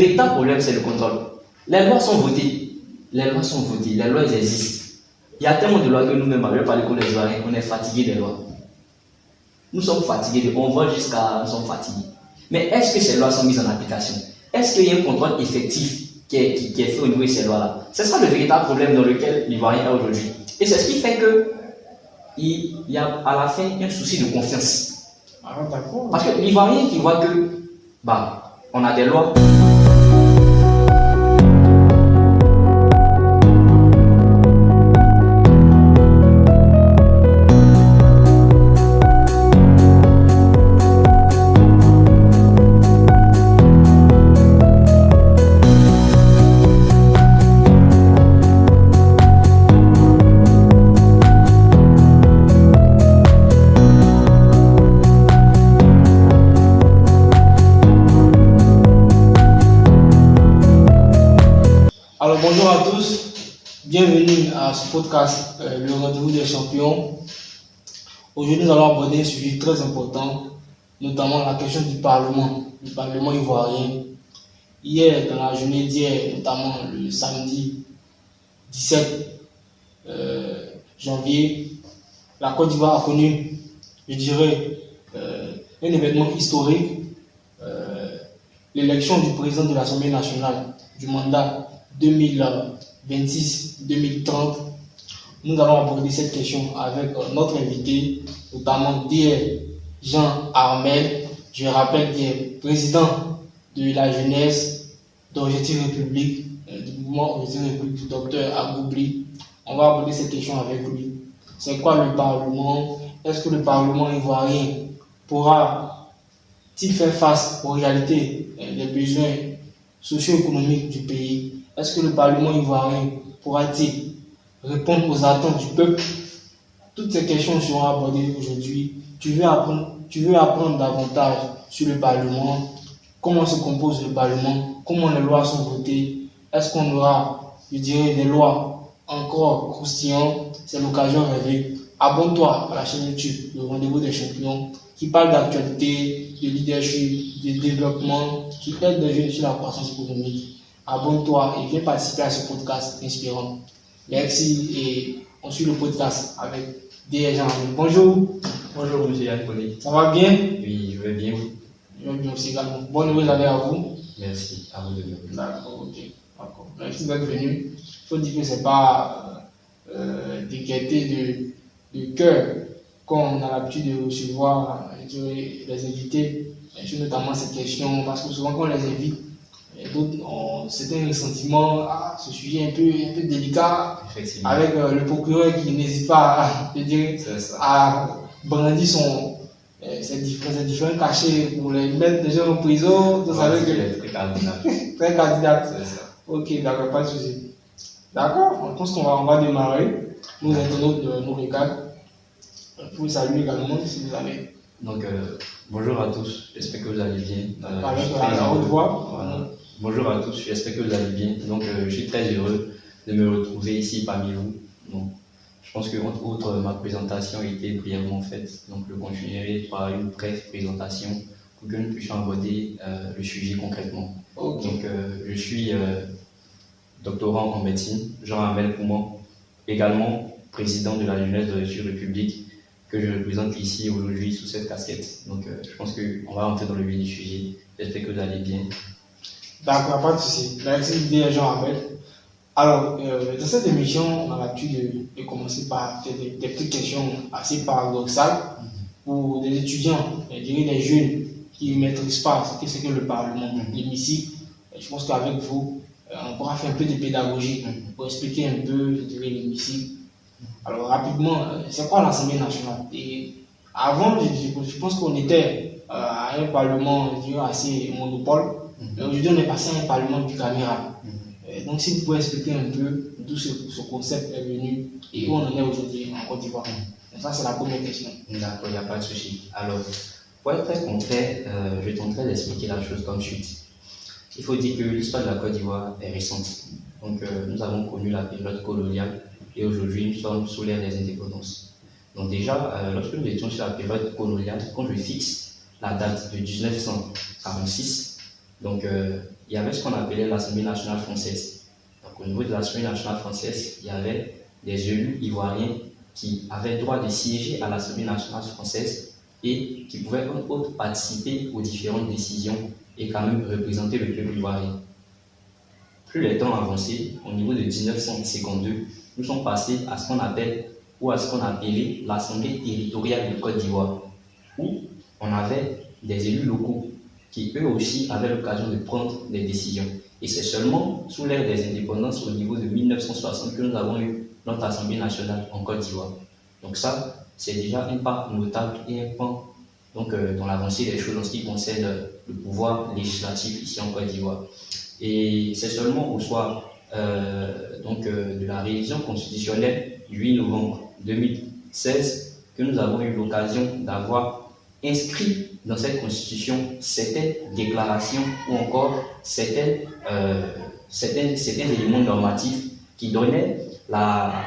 Le véritable problème, c'est le contrôle. Les lois sont votées. Les lois sont votées. Les lois, elles existent. Il y a tellement de lois que nous-mêmes, avec parler comme les Ivoiriens, on est fatigués des lois. Nous sommes fatigués. On va jusqu'à... Nous sommes fatigués. Mais est-ce que ces lois sont mises en application? Est-ce qu'il y a un contrôle effectif qui est fait au niveau de ces lois-là? C'est ça le véritable problème dans lequel l'Ivoirien est aujourd'hui. Et c'est ce qui fait que il y a à la fin un souci de confiance. Ah, d'accord. Parce que l'Ivoirien qui voit que, on a des lois. Alors bonjour à tous, bienvenue à ce podcast, le rendez-vous des champions. Aujourd'hui nous allons aborder un sujet très important, notamment la question du Parlement ivoirien. Hier, dans la journée d'hier, notamment le samedi 17 janvier, la Côte d'Ivoire a connu, je dirais, un événement historique, l'élection du président de l'Assemblée nationale du mandat 2026-2030. Nous allons aborder cette question avec notre invité, notamment D.R. Jean Armel. Je rappelle qu'il est président de la jeunesse d'Objectif République, du mouvement Objectif République du docteur Agoubli. On va aborder cette question avec lui. C'est quoi le Parlement? Est-ce que le Parlement ivoirien pourra-t-il faire face aux réalités des besoins socio-économiques du pays? Est-ce que le Parlement ivoirien pourra-t-il répondre aux attentes du peuple? Toutes ces questions seront abordées aujourd'hui. Tu veux apprendre davantage sur le Parlement, comment se compose le Parlement, comment les lois sont votées, est-ce qu'on aura, je dirais, des lois encore croustillantes? C'est l'occasion rêvée. Abonne-toi à la chaîne YouTube, le rendez-vous des champions, qui parle d'actualité, de leadership, de développement, qui aide les jeunes sur la croissance économique. Abonne-toi et viens participer à ce podcast inspirant. Merci et on suit le podcast avec D.R. Jean. Bonjour. Bonjour, monsieur Yann Collet. Ça va bien? Oui, je vais bien. Je vais bien aussi également. Bonne nouvelle année à vous. Merci, à vous de même. D'accord, ok. D'accord. Merci d'être venu. Il faut dire que ce n'est pas des gaietés de cœur qu'on a l'habitude de recevoir les invités, notamment cette question, parce que souvent quand on les invite, c'est un sentiment, ce sujet un peu délicat, avec le procureur qui n'hésite pas à brandir ses différents cachets pour les mettre déjà en prison. Vous savez que très candidat. Ok, d'accord, pas de souci. D'accord, je pense qu'on va démarrer. Nous internautes nous regardent. Vous pouvez saluer également si vous avez. Donc, bonjour à tous, j'espère que vous allez bien. Avec la haute voix. Voilà. Bonjour à tous, j'espère que vous allez bien. Donc, je suis très heureux de me retrouver ici parmi vous. Donc, je pense que, entre autres, ma présentation a été brièvement faite. Donc, je continuerai par une brève présentation pour que nous puissions aborder le sujet concrètement. Okay. Donc, je suis doctorant en médecine, Jean Armel Pouman, également président de la jeunesse de l'Objectif République, que je représente ici aujourd'hui sous cette casquette. Donc, je pense qu'on va rentrer dans le vif du sujet. J'espère que vous allez bien. D'accord, pas de souci. Merci D.R. Jean Armel. Alors, dans cette émission, on a l'habitude de commencer par des petites questions assez paradoxales pour des étudiants, je dirais des jeunes qui ne maîtrisent pas ce que c'est que le Parlement, l'hémicycle. Je pense qu'avec vous, on pourra faire un peu de pédagogie pour expliquer un peu, je dirais, l'hémicycle. Alors, rapidement, c'est quoi l'Assemblée nationale? Et avant, je pense qu'on était à un Parlement, je dirais, assez monopole. Aujourd'hui, on est passé à un Parlement bicaméral. Donc, si vous pouvez expliquer un peu d'où ce concept est venu et où on en est aujourd'hui en Côte d'Ivoire. Donc, ça, c'est la première question. D'accord, il n'y a pas de souci. Alors, pour être très concret, je tenterai d'expliquer la chose comme suite. Il faut dire que l'histoire de la Côte d'Ivoire est récente. Donc, nous avons connu la période coloniale et aujourd'hui, nous sommes sous l'ère des indépendances. Donc, déjà, lorsque nous étions sur la période coloniale, quand je fixe la date de 1946, donc il y avait ce qu'on appelait l'Assemblée nationale française. Donc, au niveau de l'Assemblée nationale française, il y avait des élus ivoiriens qui avaient le droit de siéger à l'Assemblée nationale française et qui pouvaient entre autres participer aux différentes décisions et quand même représenter le peuple ivoirien. Plus les temps avançaient, au niveau de 1952, nous sommes passés à ce qu'on appelle ou à ce qu'on appelait l'Assemblée territoriale de Côte d'Ivoire, où on avait des élus locaux qui eux aussi avaient l'occasion de prendre des décisions. Et c'est seulement sous l'ère des indépendances au niveau de 1960 que nous avons eu notre Assemblée nationale en Côte d'Ivoire. Donc ça, c'est déjà un pas notable et un pan dans l'avancée des choses en ce qui concerne le pouvoir législatif ici en Côte d'Ivoire. Et c'est seulement au soir de la révision constitutionnelle du 8 novembre 2016 que nous avons eu l'occasion d'avoir inscrit dans cette constitution certaines déclarations ou encore certains éléments normatifs qui donnaient la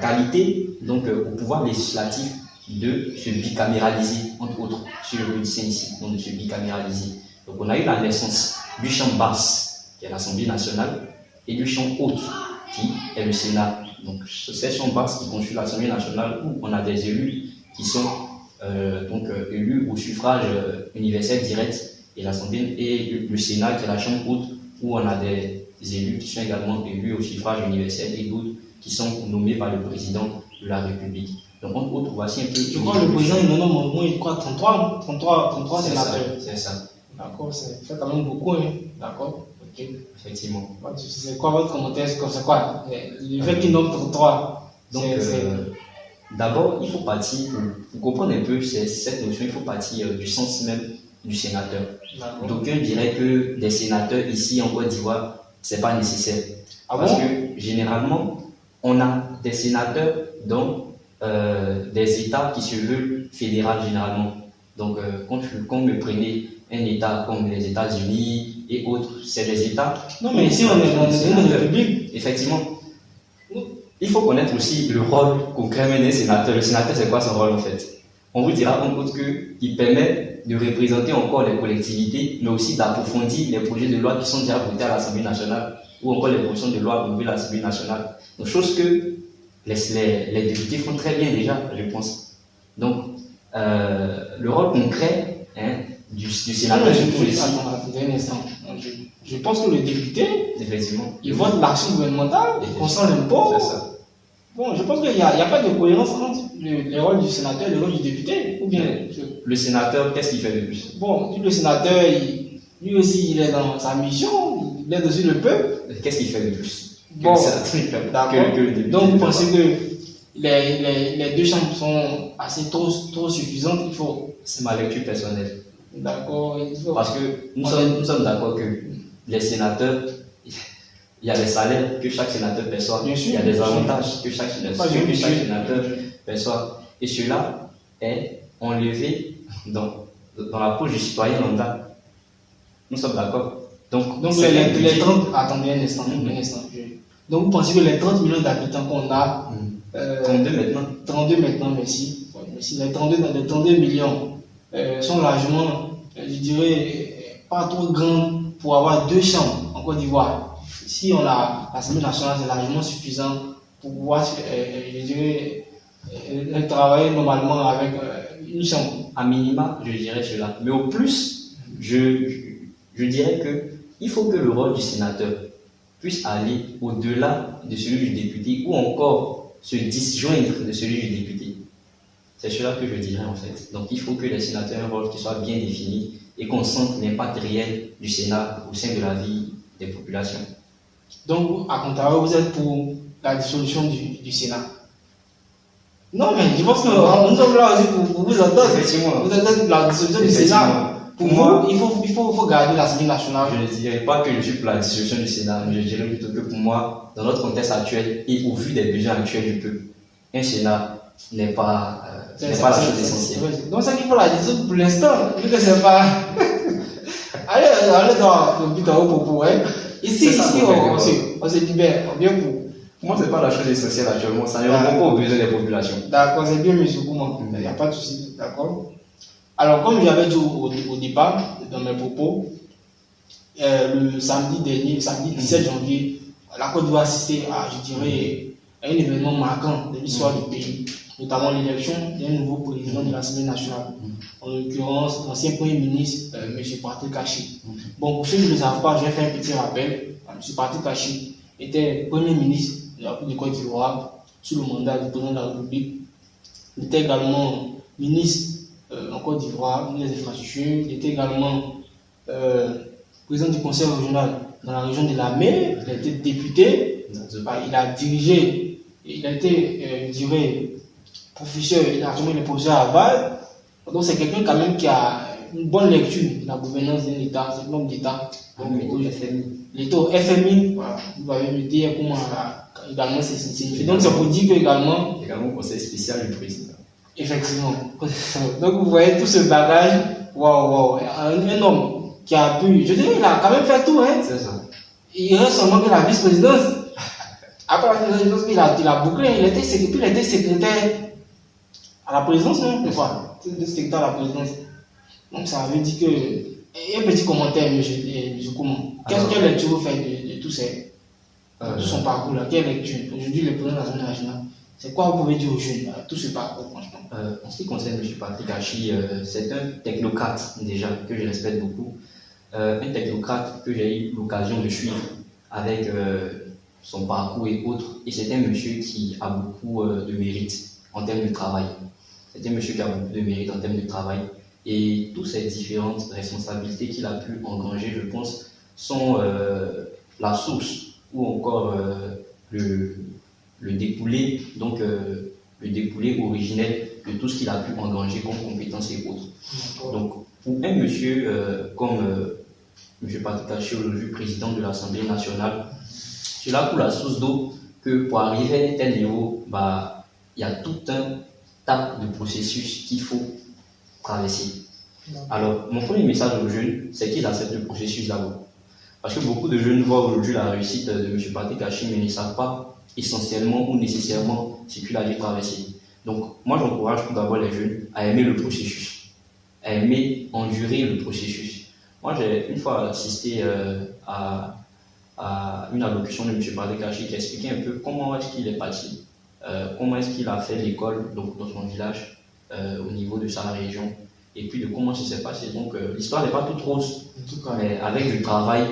qualité au pouvoir législatif de se bicaméraliser, entre autres, si je peux dire ici, donc de se bicaméraliser. Donc on a eu la naissance du champ basse, qui est l'Assemblée nationale, et du champ haute, qui est le Sénat. Donc c'est ce champ basse qui constitue l'Assemblée nationale où on a des élus qui sont élus au suffrage universel direct et l'Assemblée et le Sénat qui est la chambre haute où on a des élus qui sont également élus au suffrage universel et d'autres qui sont nommés par le président de la République. Donc entre autres, voici un peu... Je crois que le président il nomme au moins 33 sénateurs. C'est ça. D'accord, c'est fait quand même beaucoup, hein. D'accord. Ok. Effectivement. C'est quoi votre commentaire? C'est quoi le fait qu'il nomme 33? Donc, d'abord, il faut partir, pour comprendre un peu cette notion, il faut partir du sens même du sénateur. D'aucuns diraient que des sénateurs ici en Côte d'Ivoire, ce n'est pas nécessaire. Parce que généralement, on a des sénateurs dans des États qui se veulent fédéraux généralement. Donc, quand vous me prenez un État comme les États-Unis et autres, c'est des États. Non, mais ici, on est dans une république. Effectivement. Il faut connaître aussi le rôle concret d'un sénateur. Le sénateur, c'est quoi son rôle en fait? On vous dira en autre qu'il permet de représenter encore les collectivités, mais aussi d'approfondir les projets de loi qui sont déjà votés à l'Assemblée nationale ou encore les propositions de loi au à l'Assemblée nationale. Donc, chose que les députés font très bien déjà, je pense. Donc, le rôle concret du sénateur. Attendez un instant. Je pense que le député, effectivement, il vote l'action gouvernementale, il consent l'impôt. Bon, je pense qu'il n'y a pas de cohérence entre le rôle du sénateur et le rôle du député. Ou bien, le sénateur, qu'est-ce qu'il fait de plus? Bon, le sénateur, lui aussi, il est dans sa mission, il est dessus le peuple. Qu'est-ce qu'il fait de plus? Bon, d'accord. Donc, vous pensez que les deux chambres sont assez trop suffisantes? Il faut. C'est ma lecture personnelle. D'accord. Parce que nous sommes d'accord que les sénateurs, il y a les salaires que chaque sénateur perçoit, il y a des avantages que chaque sénateur perçoit. Et cela est enlevé dans la poche du citoyen lambda. Nous sommes d'accord. Donc les 30... Attendez un instant. Donc vous pensez que les 30 millions d'habitants qu'on a... 32 maintenant. 32 maintenant, merci. Les 32 millions sont largement, je dirais, pas trop grands pour avoir deux chambres en Côte d'Ivoire. Si on a l'Assemblée nationale, c'est largement suffisant pour pouvoir, je dirais, travailler normalement avec une chambre. À minima, je dirais cela. Mais au plus, je dirais qu'il faut que le rôle du sénateur puisse aller au-delà de celui du député ou encore se disjoindre de celui du député. C'est cela que je dirais en fait. Donc il faut que les sénateurs aient un rôle qui soit bien défini et qu'on sente l'impact réel du Sénat au sein de la vie des populations. Donc, à contrario, vous êtes pour la dissolution du Sénat? Non, mais je pense que nous sommes là aussi pour vous entendre. Effectivement. Vous êtes pour la dissolution du Sénat. Pour moi, il faut garder l'Assemblée nationale. Je ne dirais pas que je suis pour la dissolution du Sénat, mais je dirais plutôt que pour moi, dans notre contexte actuel et au vu des besoins actuels du peuple, un Sénat n'est pas la chose essentielle. Donc, c'est qu'il faut la dissoudre pour l'instant, vu que c'est pas. Allez dans le but en haut pour hein. Ici, on se libère, on vient pour. Moi, ce n'est pas la chose essentielle actuellement, ça ne répond pas aux besoins des populations. D'accord, c'est bien, monsieur Kouman, il n'y a pas de souci, d'accord. Alors, comme j'avais dit au départ, dans mes propos, le samedi dernier, le samedi 17 janvier, la Côte d'Ivoire assisté à, je dirais, à un événement marquant de l'histoire du pays, notamment l'élection d'un nouveau président de l'Assemblée nationale, en l'occurrence l'ancien Premier ministre, M. Patrick Kachi. Bon, pour ceux qui ne le savent pas, je vais faire un petit rappel. M. Patrick Kachi était Premier ministre de la République de Côte d'Ivoire sous le mandat du président de la République. Il était également ministre en Côte d'Ivoire, ministre des Infrastructures. Il était également président du conseil régional dans la région de la Mer. Il a été député. Il a dirigé, il a été, je dirais, professeur, il a rejoint les professeurs à Harvard. Donc c'est quelqu'un quand même qui a une bonne lecture de la gouvernance d'un État, c'est un homme d'État. L'État au FMI, voilà, vous allez me dire comment également c'est signifié. Donc c'est pour dire que également. Également conseil spécial du président. Effectivement. Donc vous voyez tout ce bagage, waouh, un homme qui a pu, je dirais, il a quand même fait tout, hein. C'est ça. Il reste seulement que la vice-présidence. Après la vice-présidence, il a bouclé, il était secrétaire à la présidence, non? Une fois, secrétaire à la présidence. Donc ça veut dire que. Un petit commentaire, monsieur Koumou. Quelle lecture vous faites de tout son parcours là? Quelle lecture? Aujourd'hui, le président de l'Assemblée nationale, c'est quoi vous pouvez dire aux jeunes, tout ce parcours, franchement? En ce qui concerne M. Patrick Kachi, c'est un technocrate déjà que je respecte beaucoup. Un technocrate que j'ai eu l'occasion de suivre avec son parcours et autres. Et c'est un monsieur qui a beaucoup de mérite en termes de travail. C'est un monsieur qui a beaucoup de mérite en termes de travail. Et toutes ces différentes responsabilités qu'il a pu engranger, je pense, sont la source ou encore le découlé, donc le découlé originel de tout ce qu'il a pu engranger comme compétences et autres. Donc, pour un monsieur comme M. Patrick Kachi, aujourd'hui président de l'Assemblée nationale, cela coule à source d'eau que pour arriver à un tel niveau, il y a tout un tas de processus qu'il faut traverser. Alors, mon premier message aux jeunes, c'est qu'ils acceptent le processus d'abord. Parce que beaucoup de jeunes voient aujourd'hui la réussite de M. Patrick Kachi, mais ne savent pas essentiellement ou nécessairement ce qu'il a dû traverser. Donc, moi, j'encourage tout d'abord les jeunes à aimer le processus, à aimer endurer le processus. Moi, j'ai une fois assisté à une allocution de M. Patrick Kachi qui expliquait un peu comment est-ce qu'il est parti, comment est-ce qu'il a fait l'école dans son village, au niveau de sa région, et puis de comment ça s'est passé. Donc, l'histoire n'est pas toute rose, mais avec du travail,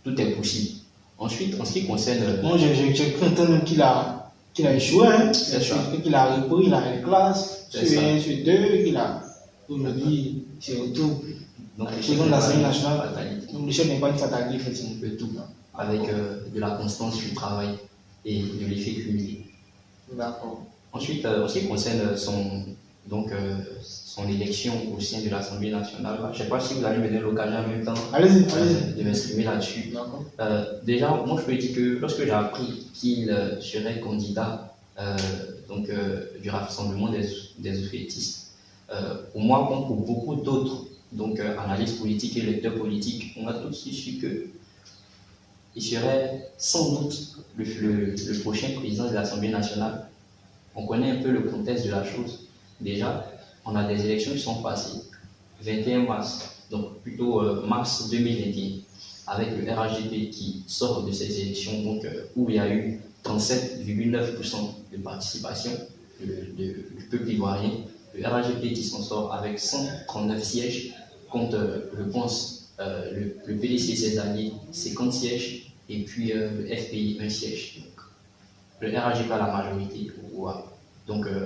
tout est possible. Ensuite, en ce qui concerne. Moi, j'ai cru entendre qu'il a échoué, hein. Qu'il a repris, il a une classe, sur 1, sur 2, qu'il a. Aujourd'hui, c'est retour. Donc, le président de l'Assemblée nationale, donc le chef n'est pas une fatalité, effectivement. Un peu tout, avec de la constance du travail et de l'effet cumulé. D'accord. Ensuite, en ce qui concerne son élection au sein de l'Assemblée nationale, je ne sais pas si vous allez me donner l'occasion en même temps de m'exprimer là-dessus. Déjà, moi je peux dire que lorsque j'ai appris qu'il serait candidat du rassemblement des oufétistes, pour moi, comme pour beaucoup d'autres analystes politiques et lecteurs politiques, on a tous su qu'il serait sans doute le prochain président de l'Assemblée nationale. On connaît un peu le contexte de la chose. Déjà, on a des élections qui sont passées, 21 mars, donc plutôt mars 2021, avec le RHDP qui sort de ces élections, où il y a eu 37,9% de participation du peuple ivoirien. Le RHDP qui s'en sort avec 139 sièges, contre, je pense, le PDC et ses alliés, 50 sièges, et puis le FPI, 1 siège. Donc, le RHDP a la majorité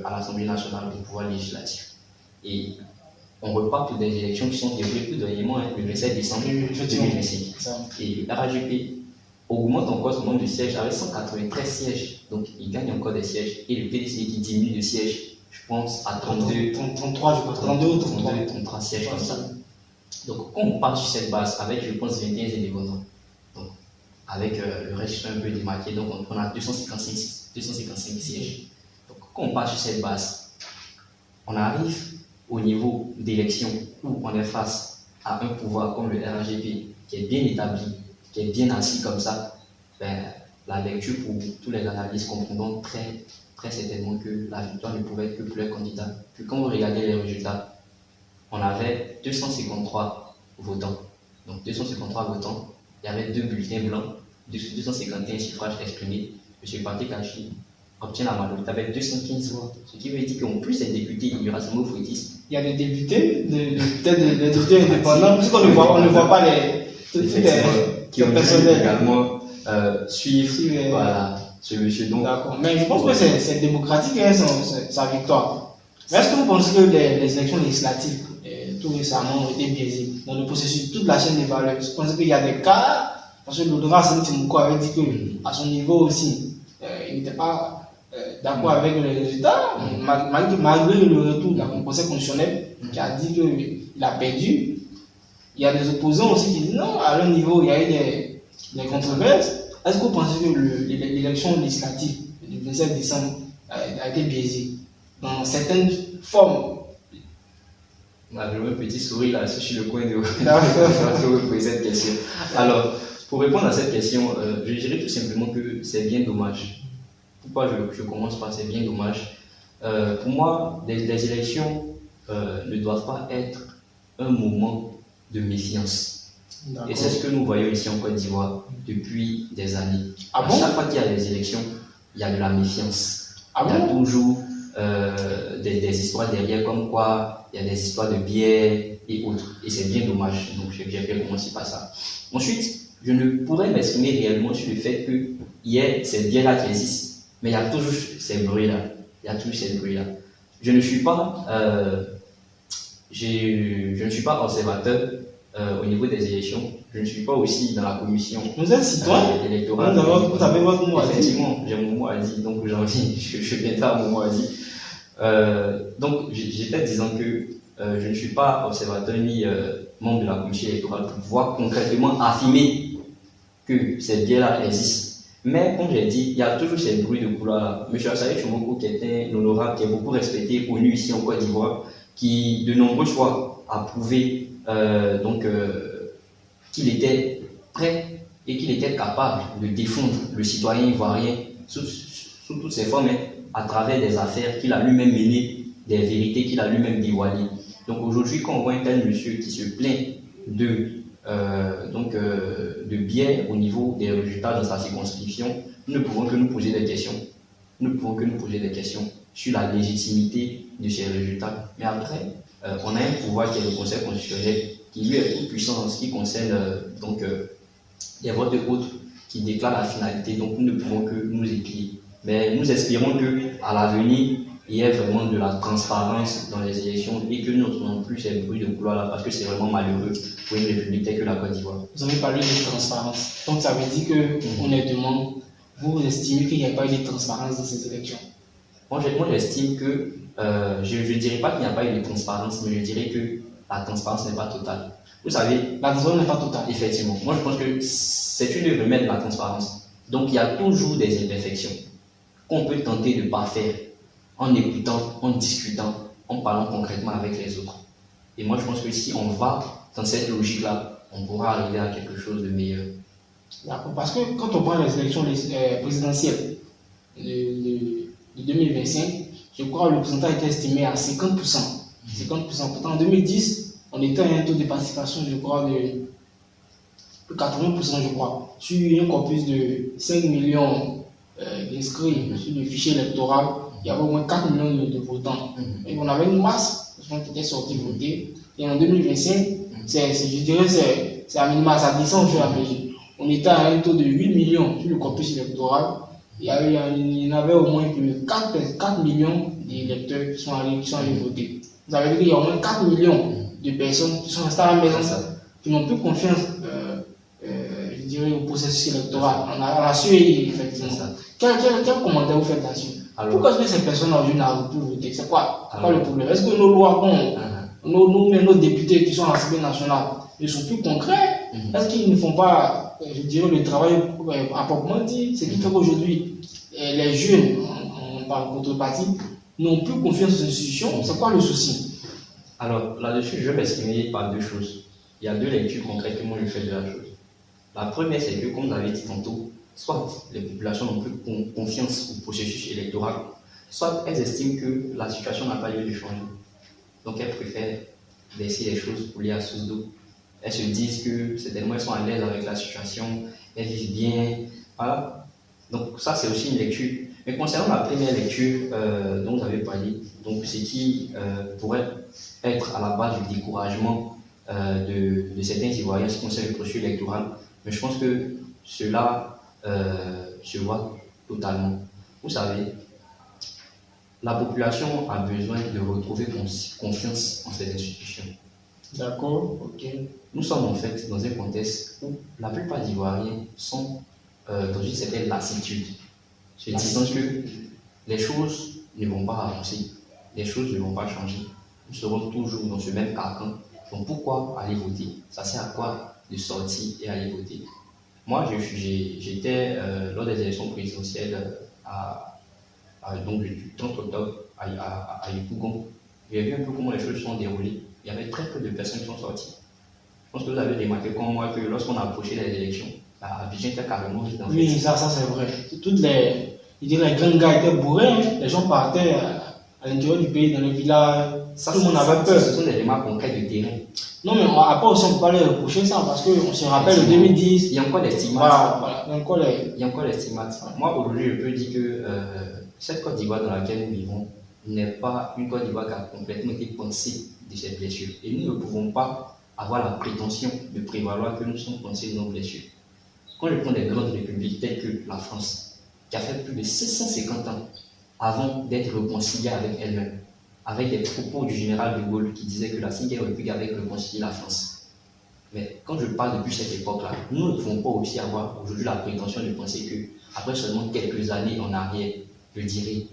à l'Assemblée nationale au pouvoir législatif. Et on repart pour des élections qui sont déroulées plus dernièrement, le 27 décembre 2025. Et le RHDP augmente encore son nombre de sièges avec 193 sièges. Donc il gagne encore des sièges. Et le PDC qui diminue de sièges, je pense, à 32, 33, je crois, 32 ou 33 sièges comme ça. Donc quand on part sur cette base, avec, je pense, 21 indépendants, donc avec le reste qui sont un peu démarqués, donc on a 255 sièges. Donc quand on part sur cette base, on arrive au niveau d'élection où on est face à un pouvoir comme le RHDP qui est bien établi, qui est bien assis comme ça, la lecture pour tous les analystes comprendront très, très certainement que la victoire ne pouvait être que pour les candidats. Puis quand vous regardez les résultats, on avait 253 votants. Donc 253 votants il y avait 2 bulletins blancs, 251 suffrages exprimés. M. Patrick Kachi obtient la majorité avec 215 voix. Ce qui veut dire qu'en plus des députés, il y aura ce mot fouettiste. Il y a des députés, peut-être des députés indépendants, puisqu'on ne voit pas qui ont dû également suivre voilà, ce monsieur. D'accord, mais je pense que c'est démocratique hein, sa victoire. Mais est-ce que vous pensez que les élections législatives tout récemment ont été biaisées dans le processus, toute la chaîne des valeurs? Vous pensez qu'il y a des cas, parce que l'Odora Sentimouko avait dit qu'à son niveau aussi, il n'était pas d'accord avec les résultats, malgré le retour du Conseil constitutionnel qui a dit qu'il a perdu. Il y a des opposants aussi qui disent non, à leur niveau, il y a eu des controverses. Est-ce que vous pensez que l'élection législative du 27 décembre a été biaisée dans certaines formes? Je me petit sourire là, je suis le coin de vous poser cette question. Alors, pour répondre à cette question, je dirais tout simplement que c'est bien dommage. Pourquoi je commence par c'est bien dommage? Pour moi, les élections ne doivent pas être un moment de méfiance. Et c'est ce que nous voyons ici en Côte d'Ivoire depuis des années. À chaque fois qu'il y a des élections, il y a de la méfiance. Il y a toujours des histoires derrière, comme quoi il y a des histoires de biais et autres. Et c'est bien dommage. Donc j'ai bien commencé par ça. Ensuite, je ne pourrais m'exprimer réellement sur le fait qu'il y ait ces biais-là qui existent. Mais il y a toujours ces bruits-là. Je ne suis pas, je ne suis pas observateur au niveau des élections. Je ne suis pas aussi dans la commission. Vous êtes citoyen électorale. Vous avez votre mot à dire. Effectivement, j'ai mon mot à dire. Donc j'ai envie, je viens à mon mot à dire. Donc j'étais disant que je ne suis pas observateur ni membre de la commission électorale pour pouvoir concrètement affirmer que ces biais-là existent. Mais comme j'ai dit, il y a toujours ces bruits de couloir. M. Assaï Chomoko, qui est un honorable, qui est beaucoup respecté, connu ici en Côte d'Ivoire, qui de nombreuses fois a prouvé qu'il était prêt et qu'il était capable de défendre le citoyen ivoirien sous toutes ses formes, à travers des affaires qu'il a lui-même menées, des vérités qu'il a lui-même dévoilées. Donc aujourd'hui, quand on voit un tel monsieur qui se plaint de biais au niveau des résultats dans sa circonscription, nous ne pouvons que nous poser des questions. Sur la légitimité de ces résultats. Mais après, on a un pouvoir qui est le Conseil constitutionnel, qui lui est tout puissant en ce qui concerne les votes de autres qui déclarent la finalité. Donc nous ne pouvons que nous épier. Mais nous espérons qu'à l'avenir, il y ait vraiment de la transparence dans les élections et que nous n'entendons plus ces bruits de couloir là, parce que c'est vraiment malheureux pour une république telle que la Côte d'Ivoire. Vous avez parlé de transparence. Donc ça veut dire que, honnêtement, vous estimez qu'il n'y a pas eu de transparence dans ces élections? Moi j'estime que, je ne dirais pas qu'il n'y a pas eu de transparence, mais je dirais que la transparence n'est pas totale. Vous savez, la transparence n'est pas totale. Effectivement. Moi je pense que c'est une remède de la transparence. Donc il y a toujours des imperfections qu'on peut tenter de parfaire en écoutant, en discutant, en parlant concrètement avec les autres. Et moi je pense que si on va dans cette logique-là, on pourra arriver à quelque chose de meilleur. D'accord, parce que quand on prend les élections présidentielles de 2025, je crois que le pourcentage était estimé à 50%. Pourtant en 2010, on était à un taux de participation, je crois, de 80%, je crois, sur un corpus de 5 millions d'inscrits sur le fichier électoral. Il y avait au moins 4 millions de votants. Et on avait une masse qui était sortie voter. Et en 2025, je dirais c'est à minima, ça descend au fur et à mesure. On était à un taux de 8 millions sur le corpus électoral. Il y en avait au moins que 4 millions d'électeurs qui sont allés voter. Vous avez dit qu'il y a au moins 4 millions de personnes qui sont restées à la maison, qui n'ont plus confiance, je dirais, au processus électoral. On a su, effectivement. Quel commentaire vous faites là-dessus? Pourquoi est-ce que ces personnes-là aujourd'hui n'arrivent plus voter? C'est quoi le problème? Est-ce que nos lois, nos députés qui sont à l'Assemblée nationale ne sont plus concrets? Est-ce qu'ils ne font pas, je dirais, le travail à proprement dit? Ce qui fait qu'aujourd'hui, les jeunes, par contrepartie, n'ont plus confiance aux institutions. C'est quoi le souci? Alors, là-dessus, je vais m'exprimer par deux choses. Il y a deux lectures concrètes que moi je fais de la chose. La première, c'est que, comme vous l'avez dit tantôt, soit les populations n'ont plus confiance au processus électoral, soit elles estiment que la situation n'a pas lieu de changer. Donc elles préfèrent laisser les choses couler à sous d'eau elles se disent que certainement elles sont à l'aise avec la situation, elles vivent bien. Voilà. Donc ça, c'est aussi une lecture. Mais concernant la première lecture dont vous avez parlé, donc ce qui pourrait être à la base du découragement de certains Ivoiriens en ce qui concerne le processus électoral, mais je pense que cela se voit totalement. Vous savez, la population a besoin de retrouver confiance en ces institutions. D'accord, ok. Nous sommes en fait dans un contexte où la plupart des Ivoiriens sont dans une certaine lassitude, se disant que les choses ne vont pas avancer, les choses ne vont pas changer. Nous serons toujours dans ce même carcan. Donc pourquoi aller voter? Ça sert à quoi de sortir et aller voter? Moi, j'étais lors des élections présidentielles donc, du 30 octobre à Yopougon. J'ai vu un peu comment les choses se sont déroulées. Il y avait très peu de personnes qui sont sorties. Je pense que vous avez remarqué comme moi que lorsqu'on a approché les élections, Abidjan était carrément vide. Oui, ça c'est vrai. Toutes les grands gars étaient bourrés, hein. Les gens partaient à l'intérieur du pays, dans les villages. Tout le monde avait peur. Ce sont des remarques concrètes de terrain. Non, mais après aussi, on ne peut pas les reprocher ça parce qu'on se rappelle de 2010. Il y a encore des stimates. Voilà. Il y a encore les stimates. Moi, aujourd'hui, je peux dire que cette Côte d'Ivoire dans laquelle nous vivons n'est pas une Côte d'Ivoire qui a complètement été pensée de ces blessures. Et nous ne pouvons pas avoir la prétention de prévaloir que nous sommes pensés de nos blessures. Quand je prends des grandes républiques telles que la France, qui a fait plus de 650 ans avant d'être réconciliée avec elle-même, avec des propos du général de Gaulle qui disait que la 5e République avait réconcilié la France. Mais quand je parle depuis cette époque-là, nous ne pouvons pas aussi avoir aujourd'hui la prétention de penser que, après seulement quelques années en arrière, je dirais,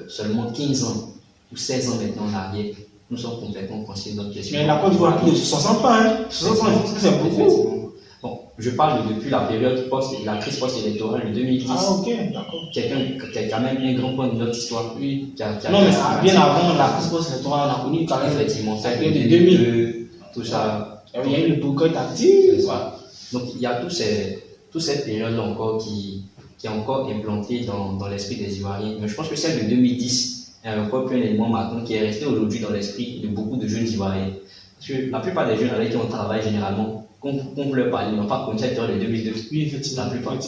seulement 15 ans ou 16 ans maintenant en arrière, nous sommes complètement conscients de notre question. Mais la Côte d'Ivoire a plus de 60 ans, hein. 60 ans, je pense que c'est beaucoup. Bon, je parle depuis la période la crise post-électorale de 2010. Ah, ok, d'accord. Quelqu'un qui a quand même un grand point de notre histoire. Oui. Non, mais bien avant la crise post-électorale, on a connu quand même. Effectivement, ça de 2000. Tout ça. Il y a eu le boycott actif. Donc, il y a toute cette période-là encore qui est encore implantée dans l'esprit des Ivoiriens. Mais je pense que celle de 2010 est encore un élément marquant qui est resté aujourd'hui dans l'esprit de beaucoup de jeunes Ivoiriens. Parce que la plupart des jeunes avec qui on travaille généralement, quand vous leur parlez, ils n'ont pas connu cette période de 2002. Oui, effectivement. La plupart.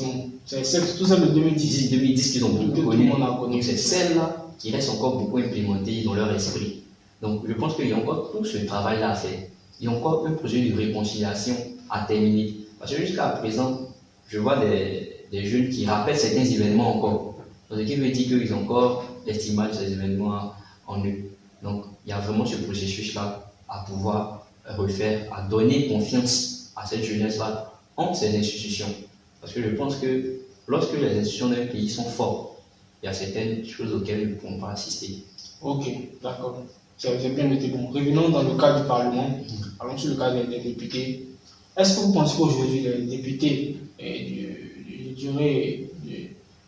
C'est tout ça de 2010. 2010 qu'ils ont beaucoup connu. Donc c'est celle-là qui reste encore beaucoup implémentée dans leur esprit. Donc je pense qu'il y a encore tout ce travail-là à faire. Il y a encore un projet de réconciliation à terminer. Parce que jusqu'à présent, je vois des jeunes qui rappellent certains événements encore. Donc, ce qui veut dire qu'ils ont encore l'estimation de ces événements en eux. Donc, il y a vraiment ce processus-là à pouvoir refaire, à donner confiance à cette jeunesse-là en ces institutions. Parce que je pense que lorsque les institutions d'un pays sont fortes, il y a certaines choses auxquelles nous ne pouvons pas assister. Ok, d'accord. C'est bien noté. Bon, revenons dans le cas du Parlement. Allons sur le cas des députés. Est-ce que vous pensez qu'aujourd'hui, les députés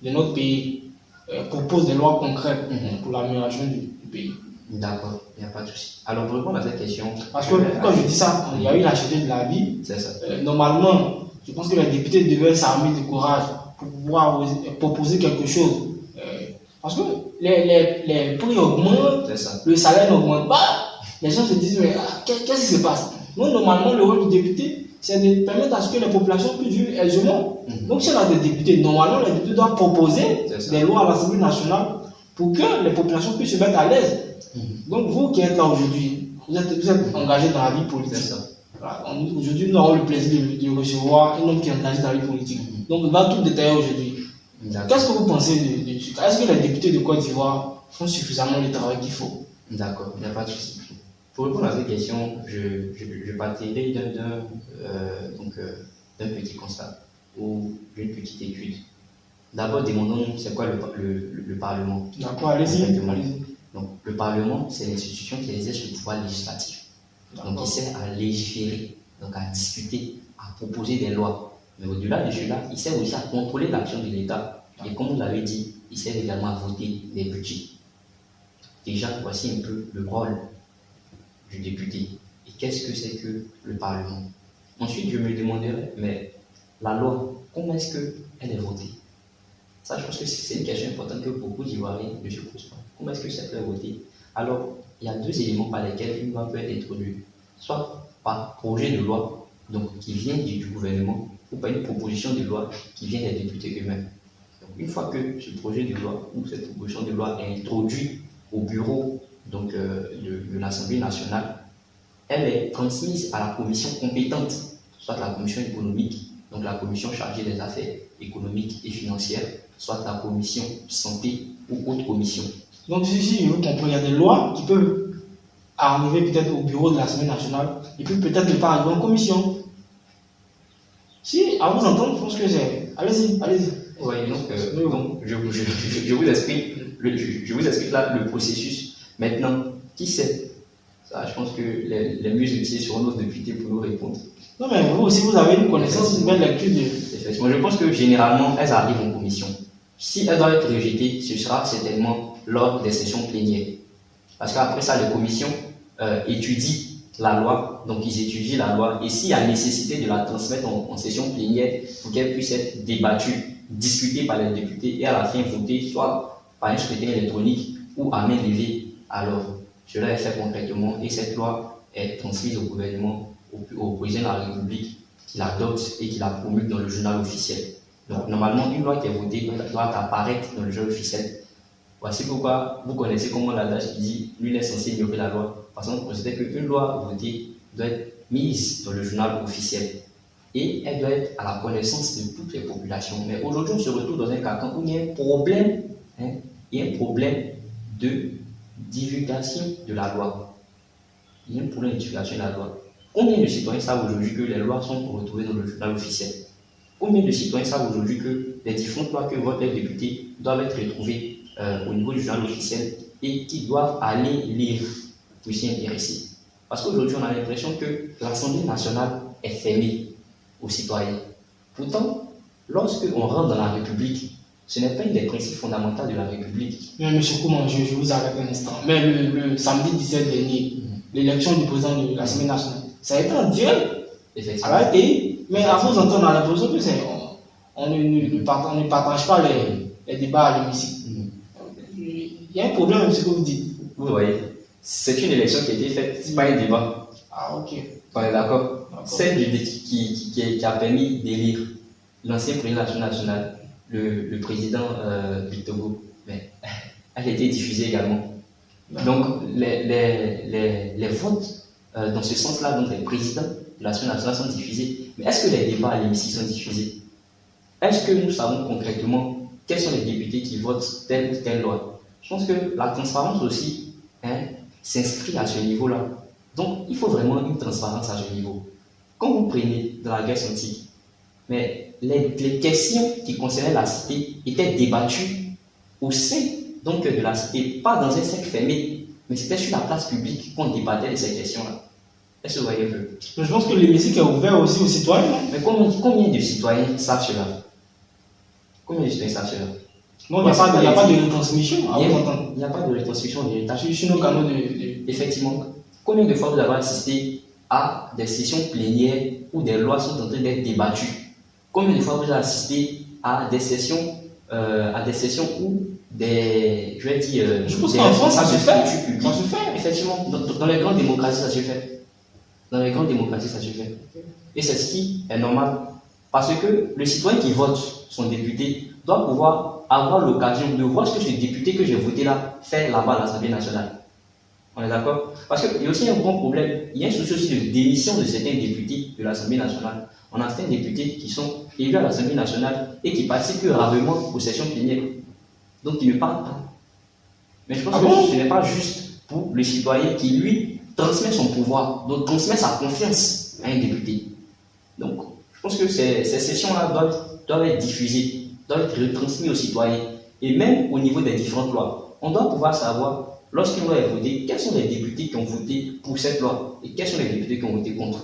de notre pays proposent des lois concrètes pour l'amélioration du pays? D'accord, il n'y a pas de souci. Alors, pour répondre à cette question. Parce que pourquoi je dis ça? Il y a eu la chute de la vie. C'est ça. Normalement, je pense que les députés devaient s'armer de courage pour pouvoir proposer quelque chose. Parce que les prix augmentent, le salaire n'augmente pas. Les gens se disent, mais qu'est-ce qui se passe? Donc, normalement, le rôle du député, c'est de permettre à ce que les populations puissent vivre aisément. Donc, si on a des députés, normalement, les députés doivent proposer des lois à l'Assemblée nationale pour que les populations puissent se mettre à l'aise. Donc, vous qui êtes là aujourd'hui, vous êtes engagé dans la vie politique. Voilà. Aujourd'hui, nous avons le plaisir de recevoir un homme qui est engagé dans la vie politique. Donc, on va tout détailler aujourd'hui. Qu'est-ce que vous pensez de ce cas? Est-ce que les députés de Côte d'Ivoire font suffisamment le travail qu'il faut? D'accord, il n'y a pas de souci. Pour répondre à cette question, je partirai d'un petit constat ou d'une petite étude. D'abord, demandons c'est quoi le Parlement. D'accord, allez-y. Donc, le Parlement, c'est l'institution qui exerce le pouvoir législatif. Donc, il sert à légiférer, donc à discuter, à proposer des lois. Mais au-delà de cela, il sert aussi à contrôler l'action de l'État. Et comme vous l'avez dit, il sert également à voter les budgets. Déjà, voici un peu le rôle du député. Et qu'est-ce que c'est que le Parlement? Ensuite, je me demanderai, mais la loi, comment est-ce qu'elle est votée? Ça, je pense que c'est une question importante que beaucoup d'Ivoiriens ne se posent pas. Comment est-ce que ça peut être voté? Alors, il y a deux éléments par lesquels une loi peut être introduite. Soit par projet de loi donc, qui vient du gouvernement ou par une proposition de loi qui vient des députés eux-mêmes. Donc, une fois que ce projet de loi ou cette proposition de loi est introduite au bureau donc, de l'Assemblée nationale, elle est transmise à la commission compétente, soit la commission économique, donc la commission chargée des affaires économiques et financières, soit la commission santé ou autre commission. Donc, si je vous comprends, il y a des lois qui peuvent arriver peut-être au bureau de l'Assemblée nationale et puis peut-être ne pas arriver en commission. Si, à vous entendre, je pense que c'est. Allez-y, allez-y. Oui, donc je vous explique là le processus. Maintenant, qui sait? Ça, je pense que les mieux utilisés seront nos députés pour nous répondre. Non, mais vous aussi, vous avez une connaissance, une belle lecture de. Effectivement, je pense que généralement, elles arrivent en commission. Si elles doivent être rejetées, ce sera certainement lors des sessions plénières. Parce qu'après ça, les commissions étudient la loi, donc ils étudient la loi, et s'il y a nécessité de la transmettre en session plénière pour qu'elle puisse être débattue, discutée par les députés et à la fin votée, soit par un scrutin électronique ou à main levée, alors cela est fait concrètement et cette loi est transmise au gouvernement, au président de la République qui l'adopte et qui la promulgue dans le journal officiel. Donc normalement, une loi qui est votée doit apparaître dans le journal officiel. Voici pourquoi vous connaissez comment l'adage qui dit « nul n'est censé ignorer la loi ». Parce qu'on considère qu'une loi votée doit être mise dans le journal officiel et elle doit être à la connaissance de toutes les populations. Mais aujourd'hui, on se retrouve dans un cas où il y a un problème, de divulgation de la loi. Il y a un problème de divulgation de la loi. Combien de citoyens savent aujourd'hui que les lois sont retrouvées dans le journal officiel? Combien de citoyens savent aujourd'hui que les différentes lois que votent les députés doivent être retrouvées au niveau du journal officiel et qui doivent aller lire pour s'y intéresser? Parce qu'aujourd'hui, on a l'impression que l'Assemblée nationale est fermée aux citoyens. Pourtant, lorsque on rentre dans la République, ce n'est pas une des principes fondamentaux de la République. Mais M. Kouman, je vous arrête un instant. Mais le samedi 17 dernier, l'élection du président de l'Assemblée nationale, ça a été en direct. Effectivement. Mais à vous entendre, on a l'impression que on ne partage pas les débats à l'hémicycle. Il y a un problème avec ce que vous dites. Vous voyez, c'est une élection qui a été faite, ce n'est pas un débat. Ah, ok. On est d'accord. Celle qui a permis d'élire l'ancien président de l'Assemblée nationale, le président du Togo, mais elle a été diffusée également. Donc, les votes dans ce sens-là, donc les présidents de l'Assemblée nationale sont diffusés. Mais est-ce que les débats à l'hémicycle sont diffusés? Est-ce que nous savons concrètement quels sont les députés qui votent telle ou telle loi? Je pense que la transparence aussi s'inscrit à ce niveau-là. Donc, il faut vraiment une transparence à ce niveau. Quand vous prenez dans la Grèce antique, mais les questions qui concernaient la cité étaient débattues au sein donc, de la cité, pas dans un cercle fermé, mais c'était sur la place publique qu'on débattait de ces questions-là. Est-ce que vous voyez un peu? Je pense que l'hémicycle est ouvert aussi aux citoyens. Mais combien de citoyens savent cela? Combien de citoyens savent cela? Non, il n'y a pas de retransmission. Il n'y a pas de retransmission de l'État. Sur nos canaux de. Effectivement. Combien de fois vous avez assisté à des sessions plénières où des lois sont en train d'être débattues? Combien de fois vous avez assisté à des sessions où je pense qu'en France, ça se fait. Ça se fait. Effectivement. Dans les grandes démocraties, ça se fait. Dans les grandes démocraties, ça se fait. Et c'est ce qui est normal. Parce que le citoyen qui vote son député doit pouvoir avoir l'occasion de voir ce que ce député que j'ai voté là fait là-bas à l'Assemblée nationale. On est d'accord? Parce qu'il y a aussi un grand problème. Il y a un souci aussi de démission de certains députés de l'Assemblée nationale. On a certains députés qui sont élus à l'Assemblée nationale et qui participent que rarement aux sessions plénières. Donc ils ne parlent pas. Mais je pense que ce n'est pas juste pour le citoyen qui, lui, transmet son pouvoir, donc transmet sa confiance à un député. Donc, je pense que ces sessions-là doivent être diffusées, doivent être retransmises aux citoyens. Et même au niveau des différentes lois, on doit pouvoir savoir, lorsqu'une loi est votée, quels sont les députés qui ont voté pour cette loi et quels sont les députés qui ont voté contre.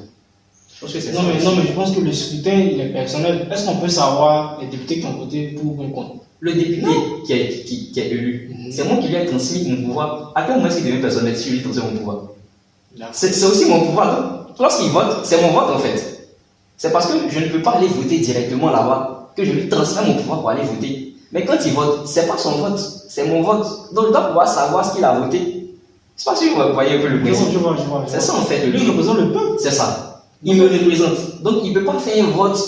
Je pense que c'est non, mais je pense que le scrutin il est personnel. Est-ce qu'on peut savoir les députés qui ont voté pour ou contre? Le député qui est élu, c'est moi qui lui ai transmis mon pouvoir. À quel moment est-ce qu'il devient personnel si je lui transmets mon pouvoir? C'est aussi mon pouvoir. Lorsqu'il vote, c'est mon vote en fait. C'est parce que je ne peux pas aller voter directement là-bas que je lui transmets mon pouvoir pour aller voter. Mais quand il vote, c'est pas son vote, c'est mon vote. Donc il doit pouvoir savoir ce qu'il a voté. C'est pas si vous voyez un peu le principe. Je vois. C'est ça en fait. Lui, il représente le peuple. C'est ça. Il me représente. Donc il ne peut pas faire un vote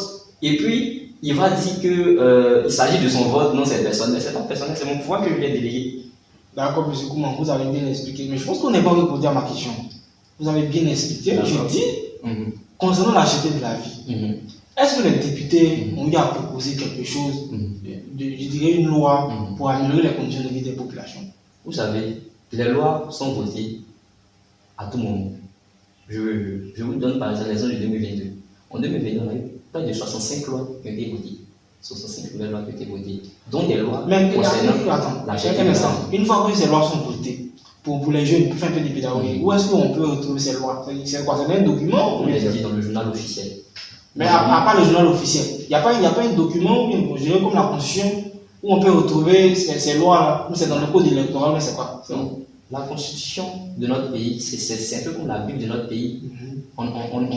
et puis il va dire que il s'agit de son vote, non, c'est personnel. C'est pas personnel, c'est mon pouvoir que je viens déléguer. D'accord, M. Kouman, vous avez bien expliqué. Mais je pense qu'on n'est pas répondu à ma question. Vous avez bien expliqué. Je dis, concernant la cherté de la vie, est-ce que les députés ont eu à proposer quelque chose, je dirais une loi, pour améliorer les conditions de vie des populations? Vous savez, les lois sont votées à tout moment. Je vous donne par exemple l'exemple de 2022. En 2022, on a eu près de 65 lois qui ont été votées. 65 nouvelles lois qui ont été votées, dont des lois concernant la cherté de la vie. Une fois que ces lois sont votées, pour les jeunes, pour faire un peu de pédagogie, où est-ce qu'on peut retrouver ces lois? C'est quoi? C'est un document? On les a dit dans le journal officiel. Mais à part le journal officiel, il n'y a pas un document, je dirais comme la Constitution, où on peut retrouver ces lois-là, ou c'est dans le code électoral, mais c'est quoi? La Constitution de notre pays, c'est un peu comme la Bible de notre pays.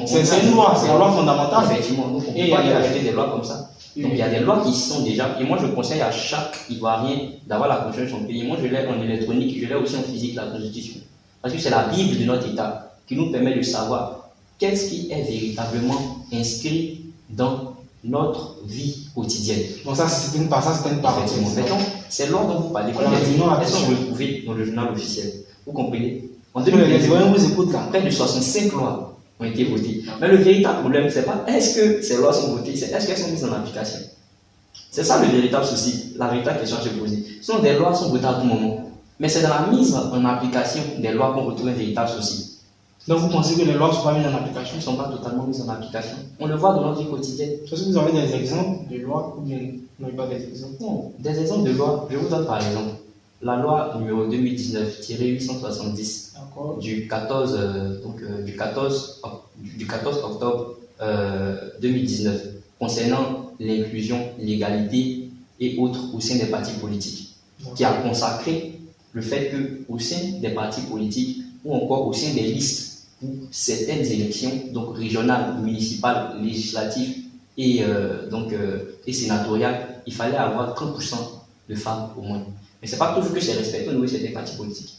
C'est une loi, c'est la loi fondamentale. Effectivement, donc on ne peut pas y ajouter des lois comme ça. Donc il y a des lois qui sont déjà, et moi je conseille à chaque Ivoirien d'avoir la Constitution de son pays. Moi je l'ai en électronique, je l'ai aussi en physique, la Constitution. Parce que c'est la Bible de notre État qui nous permet de savoir qu'est-ce qui est véritablement inscrit dans notre vie quotidienne. Donc ça c'est une partie. Effectivement. Ces lois dont vous parlez, elles sont retrouvées dans le journal officiel. Vous comprenez? En 2020, près de 65 lois ont été votées. Mais le véritable problème, c'est pas est-ce que ces lois sont votées, c'est est-ce qu'elles sont mises en application. C'est ça le véritable souci, la véritable question à se poser. Sinon, des lois sont votées à tout moment. Mais c'est dans la mise en application des lois qu'on retrouve un véritable souci. Donc vous pensez que les lois ne sont pas mises en application? Elles ne sont pas totalement mises en application. On le voit dans notre vie quotidienne. Est-ce que vous avez des exemples de lois ou bien vous n'avez pas des exemples? Non, des exemples de lois. Je vous donne par exemple la loi numéro 2019-870 du 14 octobre 2019 concernant l'inclusion, l'égalité et autres au sein des partis politiques, qui a consacré le fait qu'au sein des partis politiques ou encore au sein des listes pour certaines élections, donc régionales, municipales, législatives et sénatoriales, il fallait avoir 30% de femmes au moins. Mais ce n'est pas toujours que c'est respecté au niveau de certains partis politiques.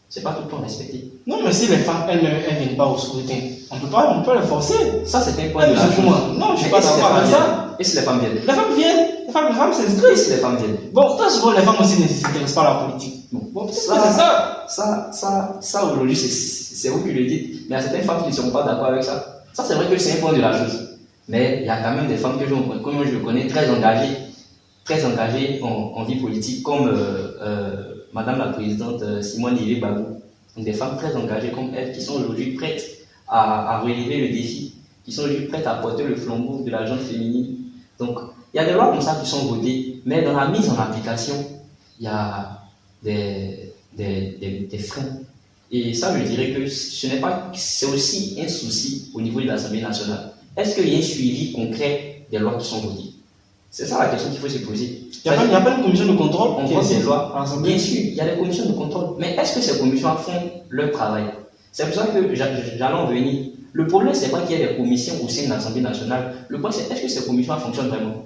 Ce n'est pas tout le temps respecté. Non, mais si les femmes, elles ne viennent pas au scrutin, on peut les forcer. Ça, c'est un point de la chose. Non, je ne suis pas d'accord avec ça. Et si les femmes viennent? Les femmes viennent. Les femmes s'inscrivent. Et si les femmes viennent? Bon, très souvent, les femmes aussi ne s'intéressent pas à la politique. Bon, ça aujourd'hui, c'est vous qui le dites. Mais il y a certaines femmes qui ne sont pas d'accord avec ça. Ça, c'est vrai que c'est un point de la chose. Mais il y a quand même des femmes que je connais très engagées en vie politique, comme Madame la Présidente Simone Yves Babou. Donc des femmes très engagées comme elle, qui sont aujourd'hui prêtes à relever le défi, qui sont aujourd'hui prêtes à porter le flambeau de la gente féminine. Donc, il y a des lois comme ça qui sont votées, mais dans la mise en application, il y a des freins. Et ça, je dirais que c'est aussi un souci au niveau de l'Assemblée nationale. Est-ce qu'il y a un suivi concret des lois qui sont votées? C'est ça la question qu'il faut se poser. Il n'y a pas une commission de contrôle? On vote des lois. Bien sûr, il y a des commissions de contrôle. Mais est-ce que ces commissions font leur travail? C'est pour ça que j'allais en venir. Le problème, ce n'est pas qu'il y ait des commissions au sein de l'Assemblée nationale. Le point, c'est est-ce que ces commissions fonctionnent vraiment?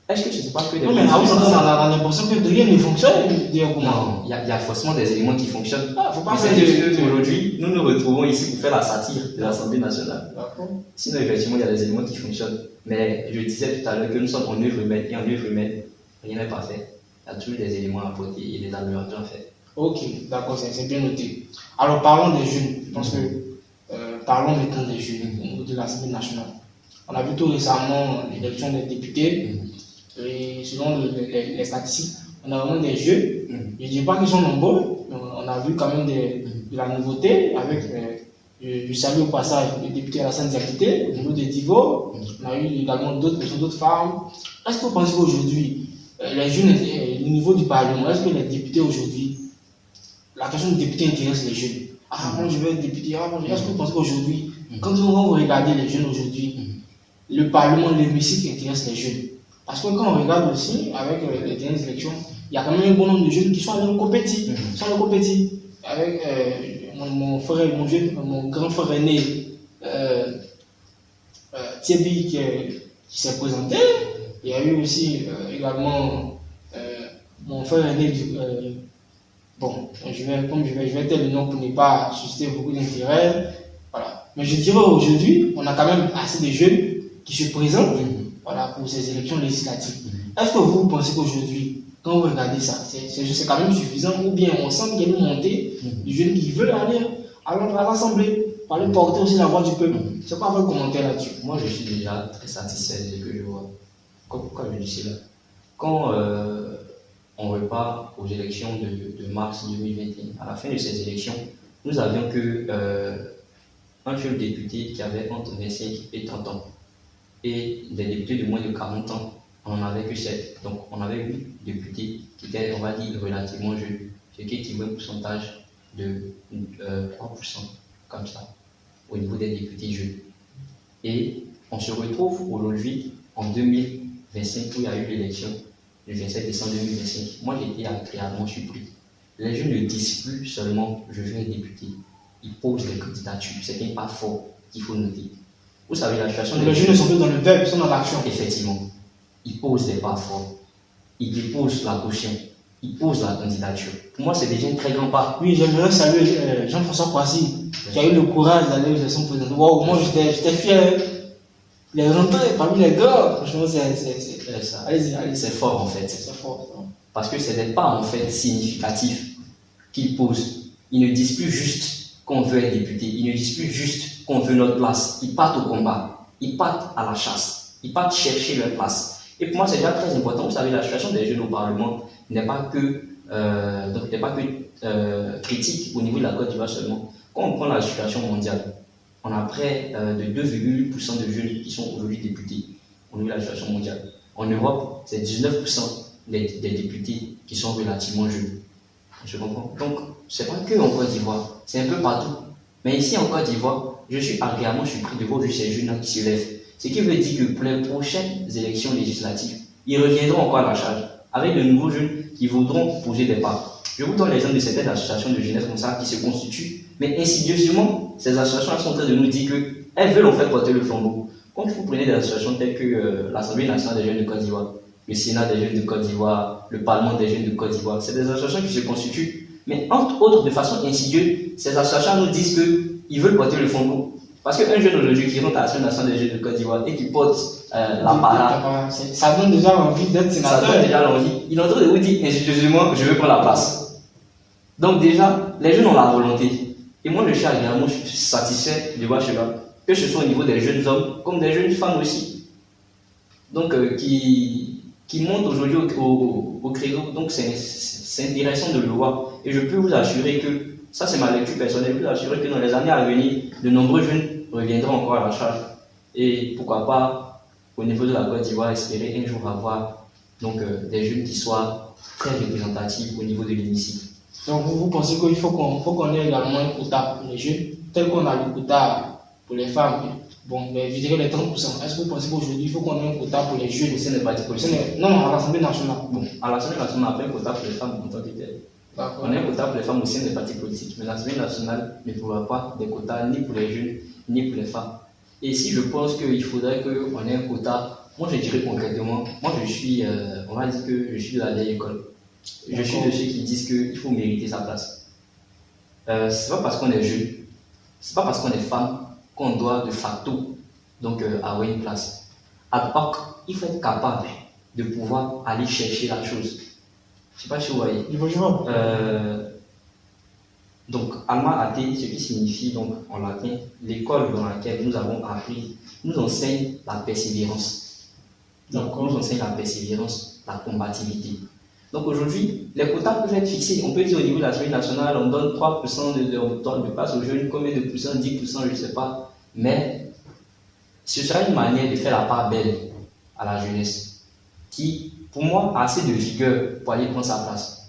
Est-ce que ce n'est pas que des commissions? Non, mais vous entendez dans l'impression que rien ne fonctionne? Non, il y a forcément des éléments qui fonctionnent. Faut pas faire aujourd'hui, nous nous retrouvons ici pour faire la satire de l'Assemblée nationale. Sinon, effectivement, il y a des éléments qui fonctionnent. Mais je disais tout à l'heure que nous sommes en œuvre humaine, et en œuvre humaine, rien n'est parfait. Il y a toujours des éléments à apporter et des améliorations à faire. Ok, d'accord, c'est bien noté. Alors parlons des jeunes. Je pense que parlons maintenant des jeunes au niveau de l'Assemblée nationale. On a vu tout récemment l'élection des députés. Et selon les statistiques, on a vraiment des jeunes. Je ne dis pas qu'ils sont nombreux, mais on a vu quand même de la nouveauté avec, je salue au passage le député Alassane Diakité au niveau de Divo. On a eu également d'autres femmes. Est-ce que vous pensez qu'aujourd'hui, les jeunes, au niveau du Parlement, est-ce que les députés aujourd'hui, la question du député intéresse les jeunes? Ah, moi je veux être député. Est-ce que vous pensez qu'aujourd'hui, quand vous regardez les jeunes aujourd'hui, le Parlement, l'hémicycle intéresse les jeunes? Parce que quand on regarde aussi, avec les dernières élections, il y a quand même un bon nombre de jeunes qui sont allés compétir. Avec mon grand frère aîné, Thierry, qui s'est présenté. Il y a eu aussi également mon frère aîné Bon, je vais être le nom pour ne pas susciter beaucoup d'intérêt. Voilà. Mais je dirais aujourd'hui, on a quand même assez de jeunes qui se présentent voilà, pour ces élections législatives. Est-ce que vous pensez qu'aujourd'hui, quand vous regardez ça, c'est quand même suffisant ou bien on sent qu'il y a une montée de jeunes qui veulent aller à l'Assemblée, pour aller porter aussi la voix du peuple? C'est quoi votre commentaire là-dessus? Moi, je suis déjà très satisfait de ce que je vois. Pourquoi je dis cela? Quand on repart aux élections de mars 2021, à la fin de ces élections, nous avions que un jeune député qui avait entre 25 et 30 ans. Et des députés de moins de 40 ans, on n'en avait que 7. Donc on avait 8 députés qui étaient, on va dire, relativement jeunes, ce qui équivaut à un pourcentage de 3%, comme ça, au niveau des députés jeunes. Et on se retrouve aujourd'hui en 2025 où il y a eu l'élection le 27 décembre 2025. Moi j'étais agréablement surpris. Les jeunes ne disent plus seulement je veux être député, ils posent des candidatures. C'est un pas fort qu'il faut noter. Vous savez, la situation des jeunes ne sont plus dans le verbe, ils sont dans l'action. Effectivement, ils posent des pas forts, ils déposent la caution, ils posent la candidature. Pour moi, c'est déjà un très grand pas. Oui, j'aimerais saluer Jean-François Kwasi, qui a eu le courage d'aller aux élections présidentielles. Wow, moi j'étais fier. Il est rentré parmi les gars. Franchement, c'est fort en fait. C'est fort. Parce que c'est des pas en fait significatifs qu'ils posent. Ils ne disent plus juste qu'on veut être député, ils ne disent plus juste qu'on veut notre place. Ils partent au combat, ils partent à la chasse, ils partent chercher leur place. Et pour moi, c'est déjà très important. Vous savez, la situation des jeunes au Parlement n'est pas que, critique au niveau de la Côte d'Ivoire seulement. Quand on prend la situation mondiale, on a près de 2,8% de jeunes qui sont aujourd'hui députés au niveau de la situation mondiale. En Europe, c'est 19% des députés qui sont relativement jeunes. Je comprends. Donc, c'est pas que en Côte d'Ivoire, c'est un peu partout. Mais ici en Côte d'Ivoire, je suis agréablement surpris de voir ces jeunes-là qui se lèvent. Ce qui veut dire que pour les prochaines élections législatives, ils reviendront encore à la charge avec de nouveaux jeunes qui voudront poser des pas. Je vous donne l'exemple de certaines associations de jeunesse comme ça qui se constituent, mais insidieusement, ces associations sont en train de nous dire qu'elles veulent en fait porter le flambeau. Quand vous prenez des associations telles que l'Assemblée nationale des jeunes de Côte d'Ivoire, le Sénat des jeunes de Côte d'Ivoire, le Parlement des jeunes de Côte d'Ivoire, c'est des associations qui se constituent, mais entre autres, de façon insidieuse, ces associations nous disent qu'ils veulent porter le flambeau. Parce qu'un jeune aujourd'hui qui rentre à l'Assemblée nationale des jeunes de Côte d'Ivoire et qui porte la parade, ça donne déjà envie d'être sénateur. Ça donne déjà l'envie. Il est en train de vous dire insidieusement, je veux prendre la place. Donc déjà, les jeunes ont la volonté. Et moi, je suis agréablement satisfait de voir cela. Que ce soit au niveau des jeunes hommes, comme des jeunes femmes aussi. Donc, qui montent aujourd'hui au créneau. Donc, c'est intéressant de le voir. Et je peux vous assurer que, ça c'est ma lecture personnelle, je peux vous assurer que dans les années à venir, de nombreux jeunes reviendront encore à la charge. Et pourquoi pas, au niveau de la Côte d'Ivoire, espérer un jour avoir donc, des jeunes qui soient très représentatifs au niveau de l'hémicycle. Donc vous pensez qu'il faut qu'on ait également un quota pour les jeunes, tel qu'on a le quota pour les femmes. Bon, mais je dirais les 30%. Est-ce que vous pensez qu'aujourd'hui il faut qu'on ait un quota pour les jeunes? Ce n'est pas dit possible. Non, à l'Assemblée nationale. Bon, à l'Assemblée nationale, on n'a pas un quota pour les femmes en tant que tel. On a un quota pour les femmes au sein des partis politiques, mais l'Assemblée nationale ne pourra pas des quotas ni pour les jeunes ni pour les femmes. Et si je pense qu'il faudrait qu'on ait un quota, moi je dirais concrètement, moi je suis, on va dire que je suis de la vieille école. Je suis de ceux qui disent qu'il faut mériter sa place. C'est pas parce qu'on est jeune, c'est pas parce qu'on est femme qu'on doit de facto donc avoir une place. À part, il faut être capable de pouvoir aller chercher la chose. Je ne sais pas si vous voyez. Donc, Alma Ate, ce qui signifie donc en latin, l'école dans laquelle nous avons appris, nous enseigne la persévérance. Donc, nous enseigne la persévérance, la combativité. Donc aujourd'hui, les quotas peuvent être fixés. On peut dire au niveau de l'Assemblée nationale, on donne 3% de place aux jeunes, combien de pourcents, 10%, je ne sais pas. Mais ce sera une manière de faire la part belle à la jeunesse qui, pour moi, a assez de vigueur pour aller prendre sa place.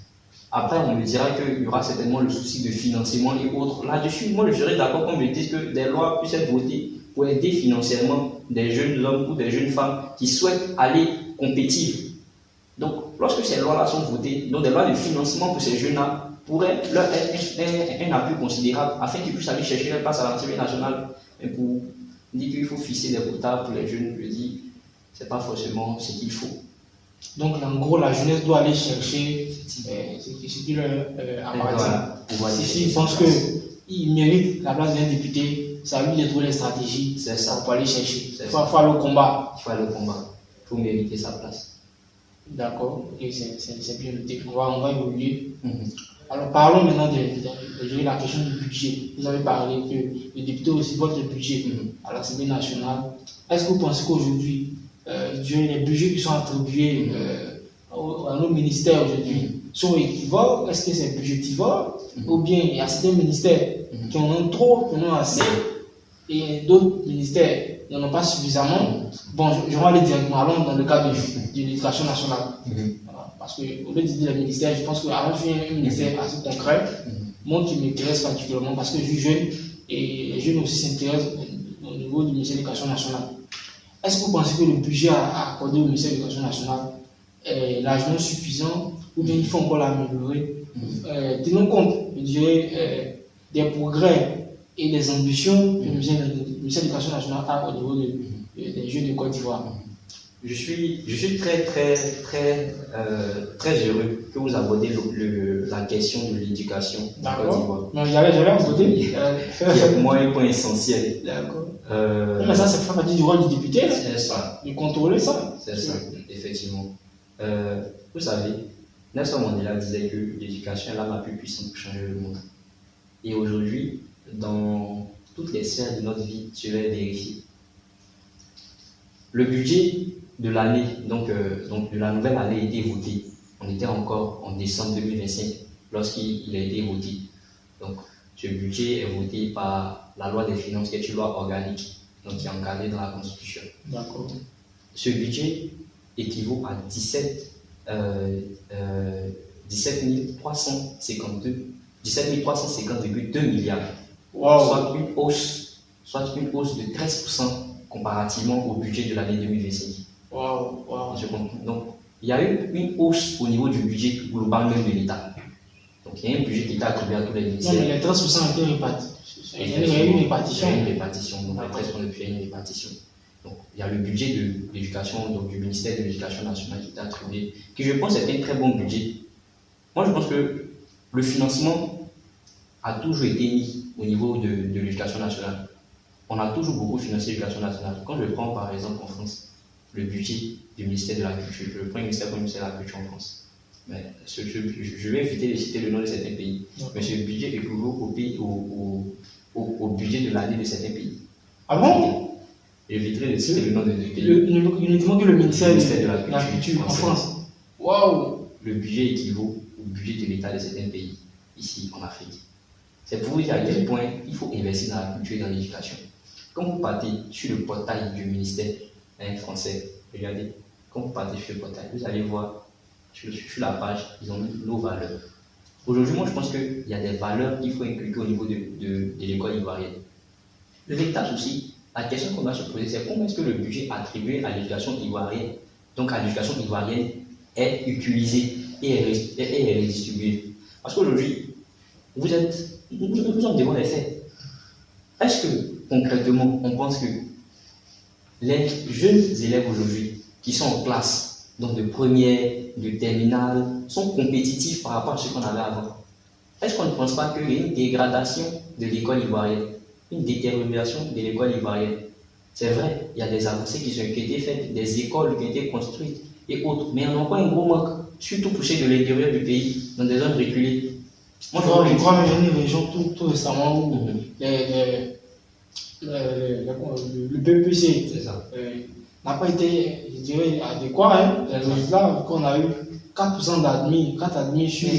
Après, on me dira qu'il y aura certainement le souci de financement et autres. Là-dessus, moi, je serais d'accord qu'on me dise que des lois puissent être votées pour aider financièrement des jeunes hommes ou des jeunes femmes qui souhaitent aller compétir. Donc, lorsque ces lois-là sont votées, donc des lois de financement pour ces jeunes-là pourraient leur être un appui considérable afin qu'ils puissent aller chercher leur place à l'Assemblée nationale. Et pour dire qu'il faut fixer des quotas pour les jeunes, je dis, ce n'est pas forcément ce qu'il faut. Donc, en gros, la jeunesse doit aller chercher ce qui leur appartient. Si je pense qu'il mérite la place d'un député, c'est à lui de trouver les stratégies pour aller chercher. Il faut faire le combat. Il faut aller au combat pour mériter sa place. D'accord, ok, c'est bien noté. On va évoluer. Alors, parlons maintenant de la question du budget. Vous avez parlé que les députés aussi votent le budget à l'Assemblée nationale. Est-ce que vous pensez qu'aujourd'hui, les budgets qui sont attribués à nos ministères aujourd'hui sont équivalents? Est-ce que c'est budgétivore? Ou bien il y a certains ministères qui en ont trop, qui en ont assez, et d'autres ministères n'en ont pas suffisamment? Bon, je vais aller directement dans le cas de l'éducation nationale. Voilà. Parce qu'au lieu de dire les ministères, je pense qu'avant, je suis un ministère assez concret, moi qui m'intéresse particulièrement parce que je suis jeune et les jeunes aussi s'intéressent au niveau du ministère de l'Éducation nationale. Est-ce que vous pensez que le budget accordé au ministère de l'Éducation nationale est largement suffisant ou bien il faut encore l'améliorer? Tenons compte, je dirais, des progrès et des ambitions que le ministère de l'Éducation nationale a au niveau des Jeux de Côte d'Ivoire. Je suis très heureux que vous abordez la question de l'éducation en Côte d'Ivoire. Non, j'allais en côté. Il y a pour moi un point essentiel. D'accord. Mais ça, c'est pas partie du rôle du député. C'est ça. De contrôler ça. C'est ça, effectivement. Vous savez, Nelson Mandela disait que l'éducation est l'arme la plus puissante pour changer le monde. Et aujourd'hui, dans toutes les sphères de notre vie, je vais vérifier. Le budget de l'année, donc de la nouvelle année, a été voté. On était encore en décembre 2025 lorsqu'il a été voté. Donc, ce budget est voté par la loi des finances, qui est une loi organique, donc qui est encadrée dans la Constitution. D'accord. Ce budget équivaut à 17 350,2 milliards, Wow. soit une hausse de 13% comparativement au budget de l'année 2025. Wow. Donc, il y a eu une hausse au niveau du budget global même de l'État. Donc, il y a un budget qui est attribué à tous les ministères. Non, mais les 13% ont été répartis. Il y a eu une répartition. Il y a une répartition. Donc, les 13% depuis, il y a une répartition. Donc, il y a le budget de l'éducation, donc du ministère de l'Éducation nationale qui est attribué, qui je pense est un très bon budget. Moi, je pense que le financement a toujours été mis au niveau de l'éducation nationale. On a toujours beaucoup financé l'éducation nationale. Quand je prends par exemple en France, le budget du ministère de la Culture, je prends le ministère comme ministère de la Culture en France. Mais je vais éviter de citer le nom de certains pays. Mais ce budget équivaut au budget de l'année de certains pays. Ah bon? J'éviterai de citer le nom de deux pays. Uniquement que le ministère de la Culture en France. Waouh! Le budget équivaut au budget de l'État de certains pays, ici en Afrique. C'est pour vous dire à quel point il faut investir dans la culture et dans l'éducation. Quand vous partez sur le portail du ministère français, regardez, quand vous partez sur le portail, vous allez voir sur la page, ils ont mis nos valeurs. Aujourd'hui, moi je pense qu'il y a des valeurs qu'il faut inculquer au niveau de l'école ivoirienne. Le véritable souci, la question qu'on doit se poser, c'est comment est-ce que le budget attribué à l'éducation ivoirienne, donc à l'éducation ivoirienne, est utilisé et est redistribué. Parce qu'aujourd'hui, nous sommes devant les faits. Est-ce que concrètement, on pense que les jeunes élèves aujourd'hui qui sont en classe, donc de première, de terminale, sont compétitifs par rapport à ce qu'on avait avant? Est-ce qu'on ne pense pas qu'il y a une dégradation de l'école ivoirienne, une détérioration de l'école ivoirienne? C'est vrai, il y a des avancées qui ont été faites, des écoles qui ont été construites et autres, mais on a encore un gros manque, surtout poussé de l'intérieur du pays, dans des zones reculées. Moi, je crois que j'ai une région tout récemment où le BPC n'a pas été, je dirais, adéquat. Hein. Les résultats qu'on a eu 4% d'admis, 4 admis sur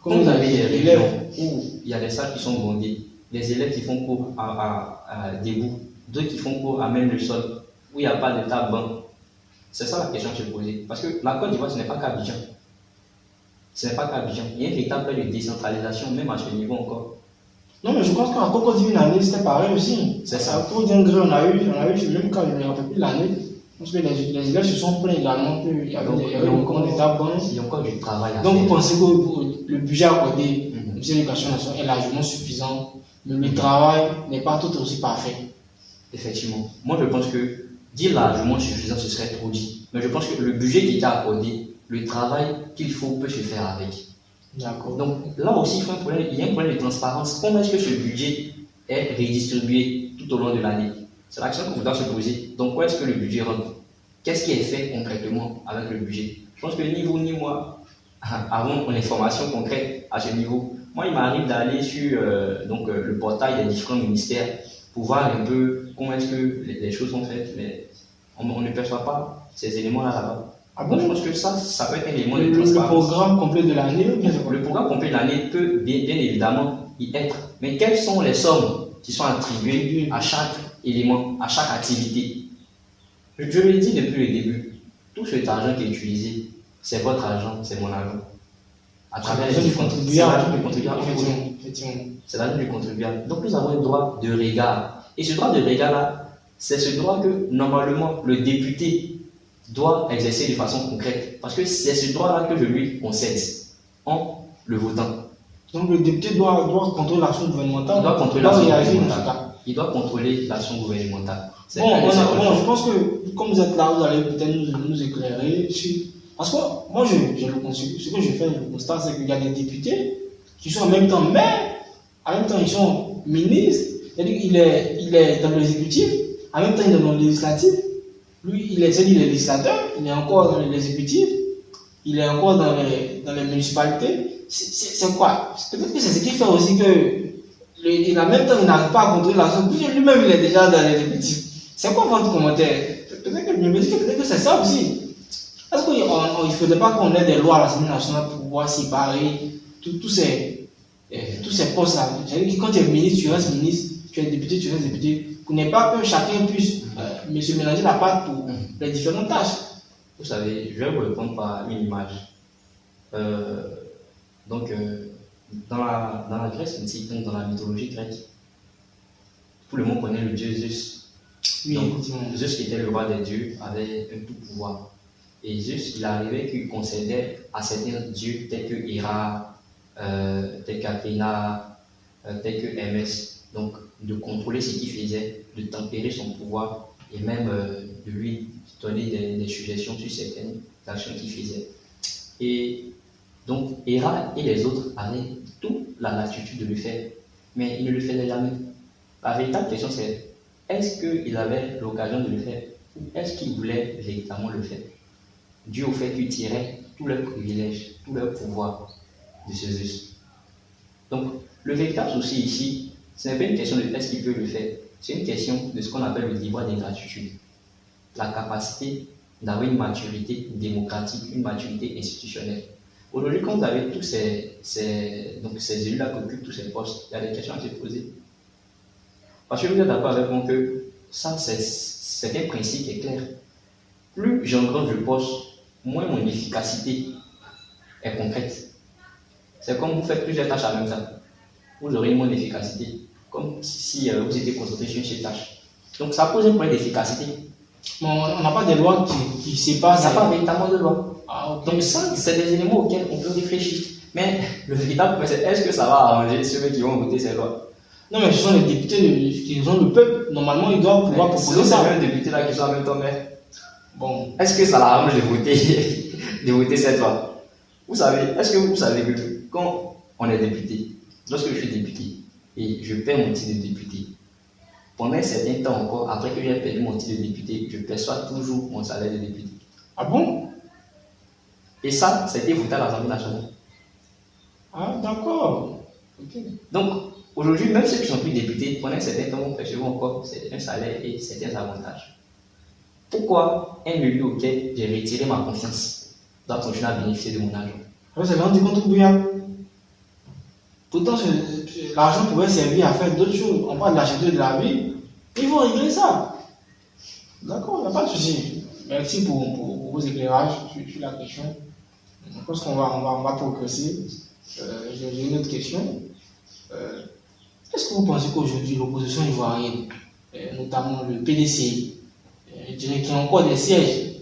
comme vous avez des régions où il y a des salles qui sont bondées, des élèves qui font cours à debout, d'autres qui font cours à même le sol, où il n'y a pas de table banc. C'est ça la question que je posais. Parce que la Côte d'Ivoire, ce n'est pas qu'Abidjan. Ce n'est pas qu'Abidjan. Il y a une véritable plan de décentralisation, même à ce niveau encore. Non, mais je pense qu'à Côte d'Ivoire, c'était pareil aussi. C'est ça. À Côte d'Ivoire, on a eu ce même cas, je ne me rappelle plus l'année. Parce que les élèves se sont plaints également qu'il y avait encore des tables bancs. Il y a encore du travail à faire. Donc, vous pensez que le budget accordé au ministère de l'Éducation nationale est largement suffisant, mais le travail n'est pas tout aussi parfait? Effectivement. Moi, je pense que dire largement suffisant, ce serait trop dit. Mais je pense que le budget qui est accordé, le travail qu'il faut peut se faire avec. D'accord. Donc là aussi, il y a un problème de transparence. Comment est-ce que ce budget est redistribué tout au long de l'année? C'est l'action qu'on doit se poser. Donc, où est-ce que le budget rentre? Qu'est-ce qui est fait concrètement avec le budget? Je pense que ni vous ni moi avons une information concrète à ce niveau. Moi, il m'arrive d'aller sur le portail des différents ministères pour voir un peu comment est-ce que les choses sont faites, mais on ne perçoit pas ces éléments-là là-bas. Ah Donc, bon? je pense que ça peut être un élément de Le transparence. programme complet de l'année, bien sûr. Le programme complet de l'année peut bien évidemment y être, mais quelles sont les sommes qui sont attribuées à chaque élément, à chaque activité? Je le dis depuis le début, tout cet argent qui est utilisé, c'est votre argent, c'est mon argent. À travers l'argent du contribuable. C'est l'argent du contribuable. Effectivement. C'est l'argent du contribuable. Donc nous avons un droit de regard. Et ce droit de regard-là, c'est ce droit que normalement le député doit exercer de façon concrète. Parce que c'est ce droit-là que je lui concède en le votant. Donc le député doit contrôler l'action gouvernementale. Il doit contrôler l'action réagir dans ce gouvernementale. cas. Il doit contrôler l'action gouvernementale. Bon, je pense que comme vous êtes là, vous allez peut-être nous éclairer sur. Parce que moi, ce que je fais, le constat, c'est qu'il y a des députés qui sont en même temps maires, en même temps ils sont ministres, c'est-à-dire il est dans l'exécutif, en même temps il est dans le législatif. Lui, il est législateur, il est encore dans l'exécutif, il est encore dans les municipalités. C'est quoi? Peut-être que c'est ce qui fait aussi que en même temps, il n'arrive pas à contrôler la chose. Lui-même, il est déjà dans l'exécutif. C'est quoi votre commentaire? Peut-être que je me dis que c'est ça aussi. Est-ce qu'il ne faudrait pas qu'on ait des lois à l'Assemblée nationale pour pouvoir séparer tous ces postes-là? C'est-à-dire que quand tu es ministre, tu restes ministre, tu es député, tu restes député. Pour ne pas que chacun puisse se mélanger la pâte pour les différentes tâches. Vous savez, je vais vous répondre par une image. Dans la Grèce antique, donc dans la mythologie grecque, tout le monde connaît le dieu Zeus. Oui, donc, effectivement. Zeus, qui était le roi des dieux, avait un tout pouvoir. Et Zeus, il arrivait qu'il concédait à certains dieux tels que Héra, tels qu'Athéna, tels que Hermès, donc de contrôler ce qu'il faisait, de tempérer son pouvoir et même de lui donner des suggestions sur certaines actions qu'il faisait. Et donc, Héra et les autres avaient toute la latitude de le faire, mais ils ne le faisaient jamais. La véritable question c'est, est-ce qu'il avait l'occasion de le faire ou est-ce qu'il voulait véritablement le faire? Dû au fait qu'il tirait tous leurs privilèges, tous leurs pouvoirs de ce Zeus. Donc, le véritable souci ici, ce n'est pas une question de est-ce qu'il peut le faire, c'est une question de ce qu'on appelle le devoir d'ingratitude. La capacité d'avoir une maturité démocratique, une maturité institutionnelle. Aujourd'hui, quand vous avez tous ces élus-là qui occupent tous ces postes, il y a des questions à se poser. Parce que vous êtes d'accord avec moi que ça, c'est un principe qui est clair. Plus j'engrange le poste, moins mon efficacité est concrète. C'est comme vous faites plusieurs tâches en même temps. Vous aurez moins d'efficacité, comme si vous étiez concentré sur une seule tâche. Donc ça pose un problème d'efficacité. Mais on n'a pas de loi qui séparent. Il n'y a pas véritablement de loi. Ah, okay. Donc ça, c'est des éléments auxquels on peut réfléchir. Mais le véritable problème, c'est est-ce que ça va arranger ceux qui vont voter ces lois? Non, mais ce sont les députés qui sont le peuple. Normalement, ils doivent pouvoir proposer ça. C'est même députés là qui sont en même temps maire. Bon. Est-ce que ça l'arrange de voter cette loi? Vous savez, est-ce que vous savez que quand on est député, lorsque je suis député et je perds mon titre de député, pendant un certain temps encore, après que j'ai perdu mon titre de député, je perçois toujours mon salaire de député. Ah bon? Et ça a été voté à l'Assemblée nationale. Ah, d'accord. Okay. Donc, aujourd'hui, même ceux qui ne sont plus députés, pendant un certain temps, percevons encore un salaire et certains avantages. Pourquoi un élu auquel j'ai retiré ma confiance doit continuer à bénéficier de mon argent? C'est l'argent du contribuable. Pourtant, l'argent pouvait servir à faire d'autres choses. On parle de l'acheter de la vie. Il faut régler ça. D'accord, il n'y a pas de souci. Merci pour vos éclairages sur la question. Je pense qu'on va progresser. J'ai une autre question. Est-ce que vous pensez qu'aujourd'hui, l'opposition ivoirienne, notamment le PDC, je dirais qu'il y a encore des sièges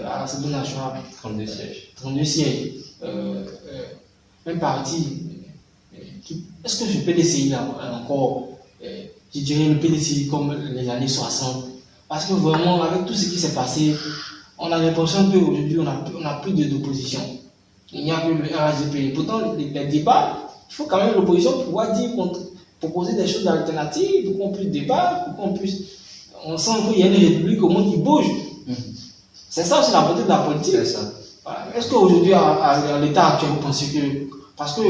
à l'Assemblée nationale? 32 sièges. 32 sièges. Un parti. Est-ce que ce PDCI là encore, je dirais le PDCI comme les années 60? Parce que vraiment, avec tout ce qui s'est passé, on a l'impression qu'aujourd'hui, on n'a plus d'opposition. Il n'y a que le RHDP. Pourtant, les débats, il faut quand même l'opposition pour pouvoir dire, proposer des choses alternatives, pour qu'on puisse débattre, pour qu'on puisse. On sent qu'il y a une république au monde qui bouge. C'est ça aussi la beauté de la politique. C'est ça. Voilà. Est-ce qu'aujourd'hui, à l'état actuel, vous pensez que. Parce que,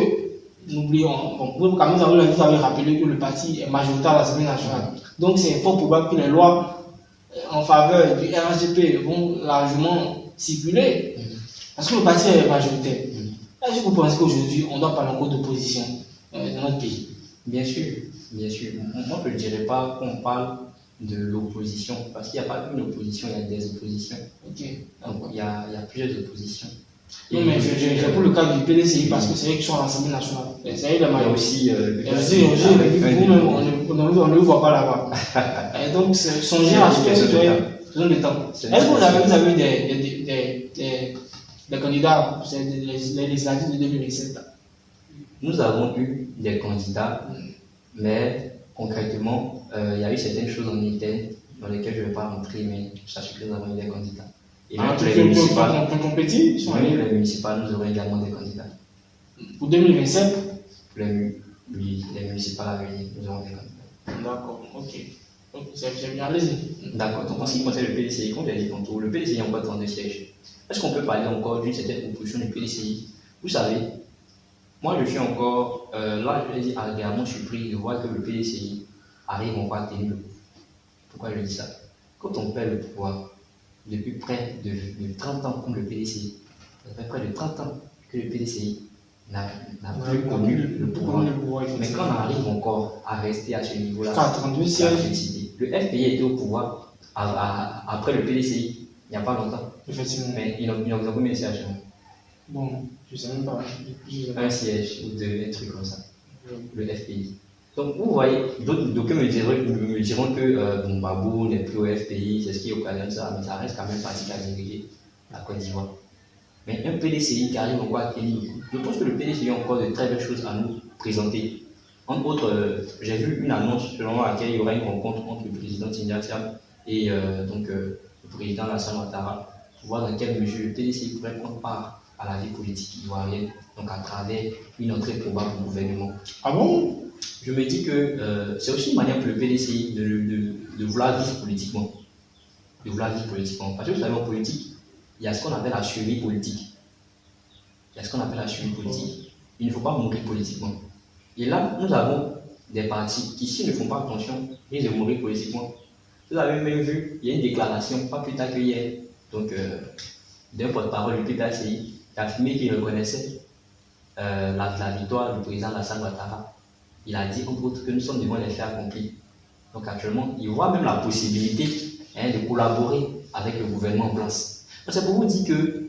n'oublions, bon, comme vous avez rappelé que le parti est majoritaire à l'Assemblée nationale. Donc, c'est fort probable que les lois en faveur du RHDP vont largement circuler. Parce que le parti est majoritaire. Est-ce que vous pensez qu'aujourd'hui, on doit parler encore d'opposition dans notre pays? Bien sûr, bien sûr. Moi, je ne dirais pas qu'on parle de l'opposition, parce qu'il n'y a pas qu'une opposition, il y a des oppositions. Ok. Donc, il y a plusieurs oppositions. Non, mais j'ai pour le cas du PDCI, parce que c'est eux qui sont à l'Assemblée nationale. C'est eux la majorité. Il y a aussi vous-même, on ne le voit pas là-bas. Et donc, songez à ce que c'est le temps. Est-ce que vous avez des candidats pour les législatives de 2027? Nous avons eu des candidats, mais concrètement, il y a eu certaines choses en interne dans lesquelles je ne vais pas rentrer, mais sachez que nous avons eu des candidats. Et même les municipales, les municipales, nous aurons également des candidats. Pour 2027? Oui, les municipales à venir, nous aurons des candidats. D'accord, ok. Donc, c'est bien, allez-y. D'accord, donc en ce qui concerne le PDCI, comme je l'ai dit tantôt, le PDCI a encore 32 sièges. Est-ce qu'on peut parler encore d'une certaine opposition du PDCI? Vous savez, moi je suis encore, là je vais dire agréablement surpris de voir que le PDCI arrive encore à tenir le pouvoir. Pourquoi je dis ça? Quand on perd le pouvoir, depuis près de 30 ans comme le PDCI, ça fait près de 30 ans que le PDCI n'a plus connu le pouvoir. Mais quand on arrive encore à rester à ce niveau-là, 32 sièges. Le FPI était au pouvoir après le PDCI, il n'y a pas longtemps. Effectivement. Mais ils ont combien de sièges? Bon, je ne sais même pas. Un siège ou deux, un truc comme ça. Le FPI. Donc vous voyez, d'autres me diront que Babou n'est plus au FPI, c'est ce qui occasionne ça, mais ça reste quand même facile à diriger la Côte d'Ivoire. Mais un PDCI qui arrive encore à tenir le coup, je pense que le PDCI a encore de très belles choses à nous présenter. Entre autres, j'ai vu une annonce selon laquelle il y aura une rencontre entre le président Tindia Thiam et le président Alassane Ouattara pour voir dans quelle mesure le PDCI pourrait prendre part à la vie politique ivoirienne, donc à travers une entrée probable au gouvernement. Ah bon? Je me dis que c'est aussi une manière pour le PDCI de vouloir vivre politiquement. De vouloir vivre politiquement. Parce que vous savez, en politique, il y a ce qu'on appelle la survie politique. Il y a ce qu'on appelle la survie politique. Il ne faut pas mourir politiquement. Et là, nous avons des partis qui, s'ils ne font pas attention, risquent de mourir politiquement. Vous avez même vu, il y a une déclaration, pas plus tard qu'hier, donc d'un porte-parole du PPACI, qui a affirmé qu'il reconnaissait la victoire du président Alassane Ouattara. Il a dit, entre autres, que nous sommes devant les faits accomplis. Donc actuellement, il voit même la possibilité de collaborer avec le gouvernement en place. Donc c'est pour vous dire que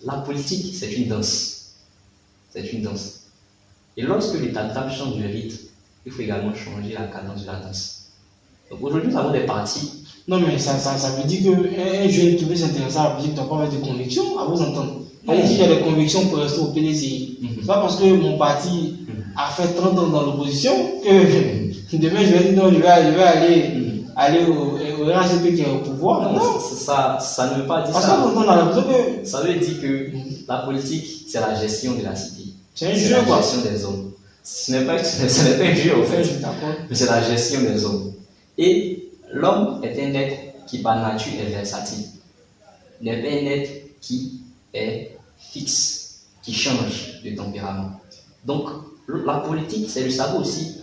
la politique, c'est une danse. C'est une danse. Et lorsque les tam-tams changent de rythme, il faut également changer la cadence de la danse. Donc aujourd'hui, nous avons des partis. Non, mais ça veut dire qu'un jeune qui veut s'intéresser à la politique ne doit pas avoir de convictions, à vous entendre. Il y a des convictions pour rester au PDCI. C'est pas parce que mon parti a fait 30 ans dans l'opposition que demain je vais dire non, je vais aller au RHDP qui est au pouvoir. Non, ça ne veut pas dire parce ça. Que ça veut dire que la politique, c'est la gestion de la cité. C'est un jeu, quoi. La gestion des hommes. Ce n'est pas un jeu, en fait. Mais c'est la gestion des hommes. Et l'homme est un être qui, par nature, est versatile. N'est pas un être qui est fixe, qui change de tempérament. Donc, la politique, c'est de savoir aussi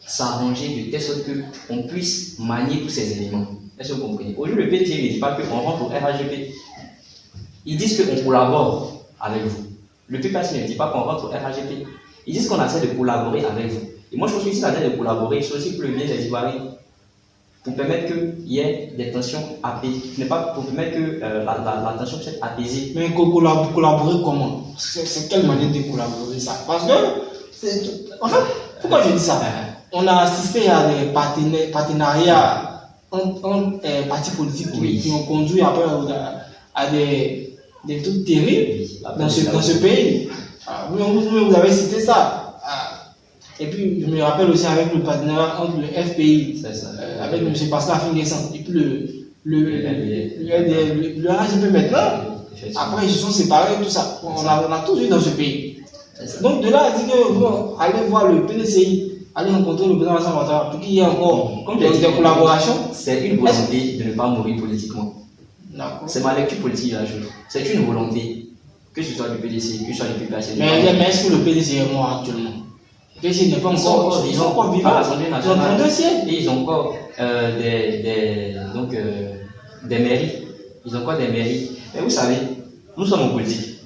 s'arranger de telle sorte qu'on puisse manier tous ces éléments. Est-ce que vous comprenez? Aujourd'hui, le PDG ne dit pas qu'on rentre au RHGP. Ils disent qu'on collabore avec vous. Le PPAC ne dit pas qu'on rentre au RHGP. Ils disent qu'on essaie de collaborer avec vous. Et moi, je pense que si ça essaie de collaborer, c'est aussi pour le bien des Ivoiriens. Pour permettre qu'il y ait des tensions apaisées. Ce n'est pas pour permettre que la tension soit apaisée. Mais collaborer comment? C'est quelle manière de collaborer ça? Parce que, en fait, pourquoi je dis ça? On a assisté à des partenariats entre partis politiques qui ont conduit après à des trucs terribles dans ce pays. Vous avez cité ça. Et puis, je me rappelle aussi avec le partenariat entre le FPI, avec M. Pascal Finguessan, et puis le RHDP maintenant. Après, ils se sont séparés, tout ça. On a tout vu dans ce pays. Donc, de là à dire que bon, allez voir le PDCI, allez rencontrer le président Alassane Ouattara pour qu'il y ait encore des collaborations. C'est une volonté de ne pas mourir politiquement. C'est ma lecture politique de la chose. C'est une volonté, que ce soit du PDCI, que ce soit du PPAC. Mais est-ce que le PDCI est mort actuellement? Le PDCI n'est pas encore. Ils sont encore vivants. Ils ont 32 sièges. Et ils ont encore des mairies. Ils ont encore des mairies. Mais vous savez, nous sommes en politique.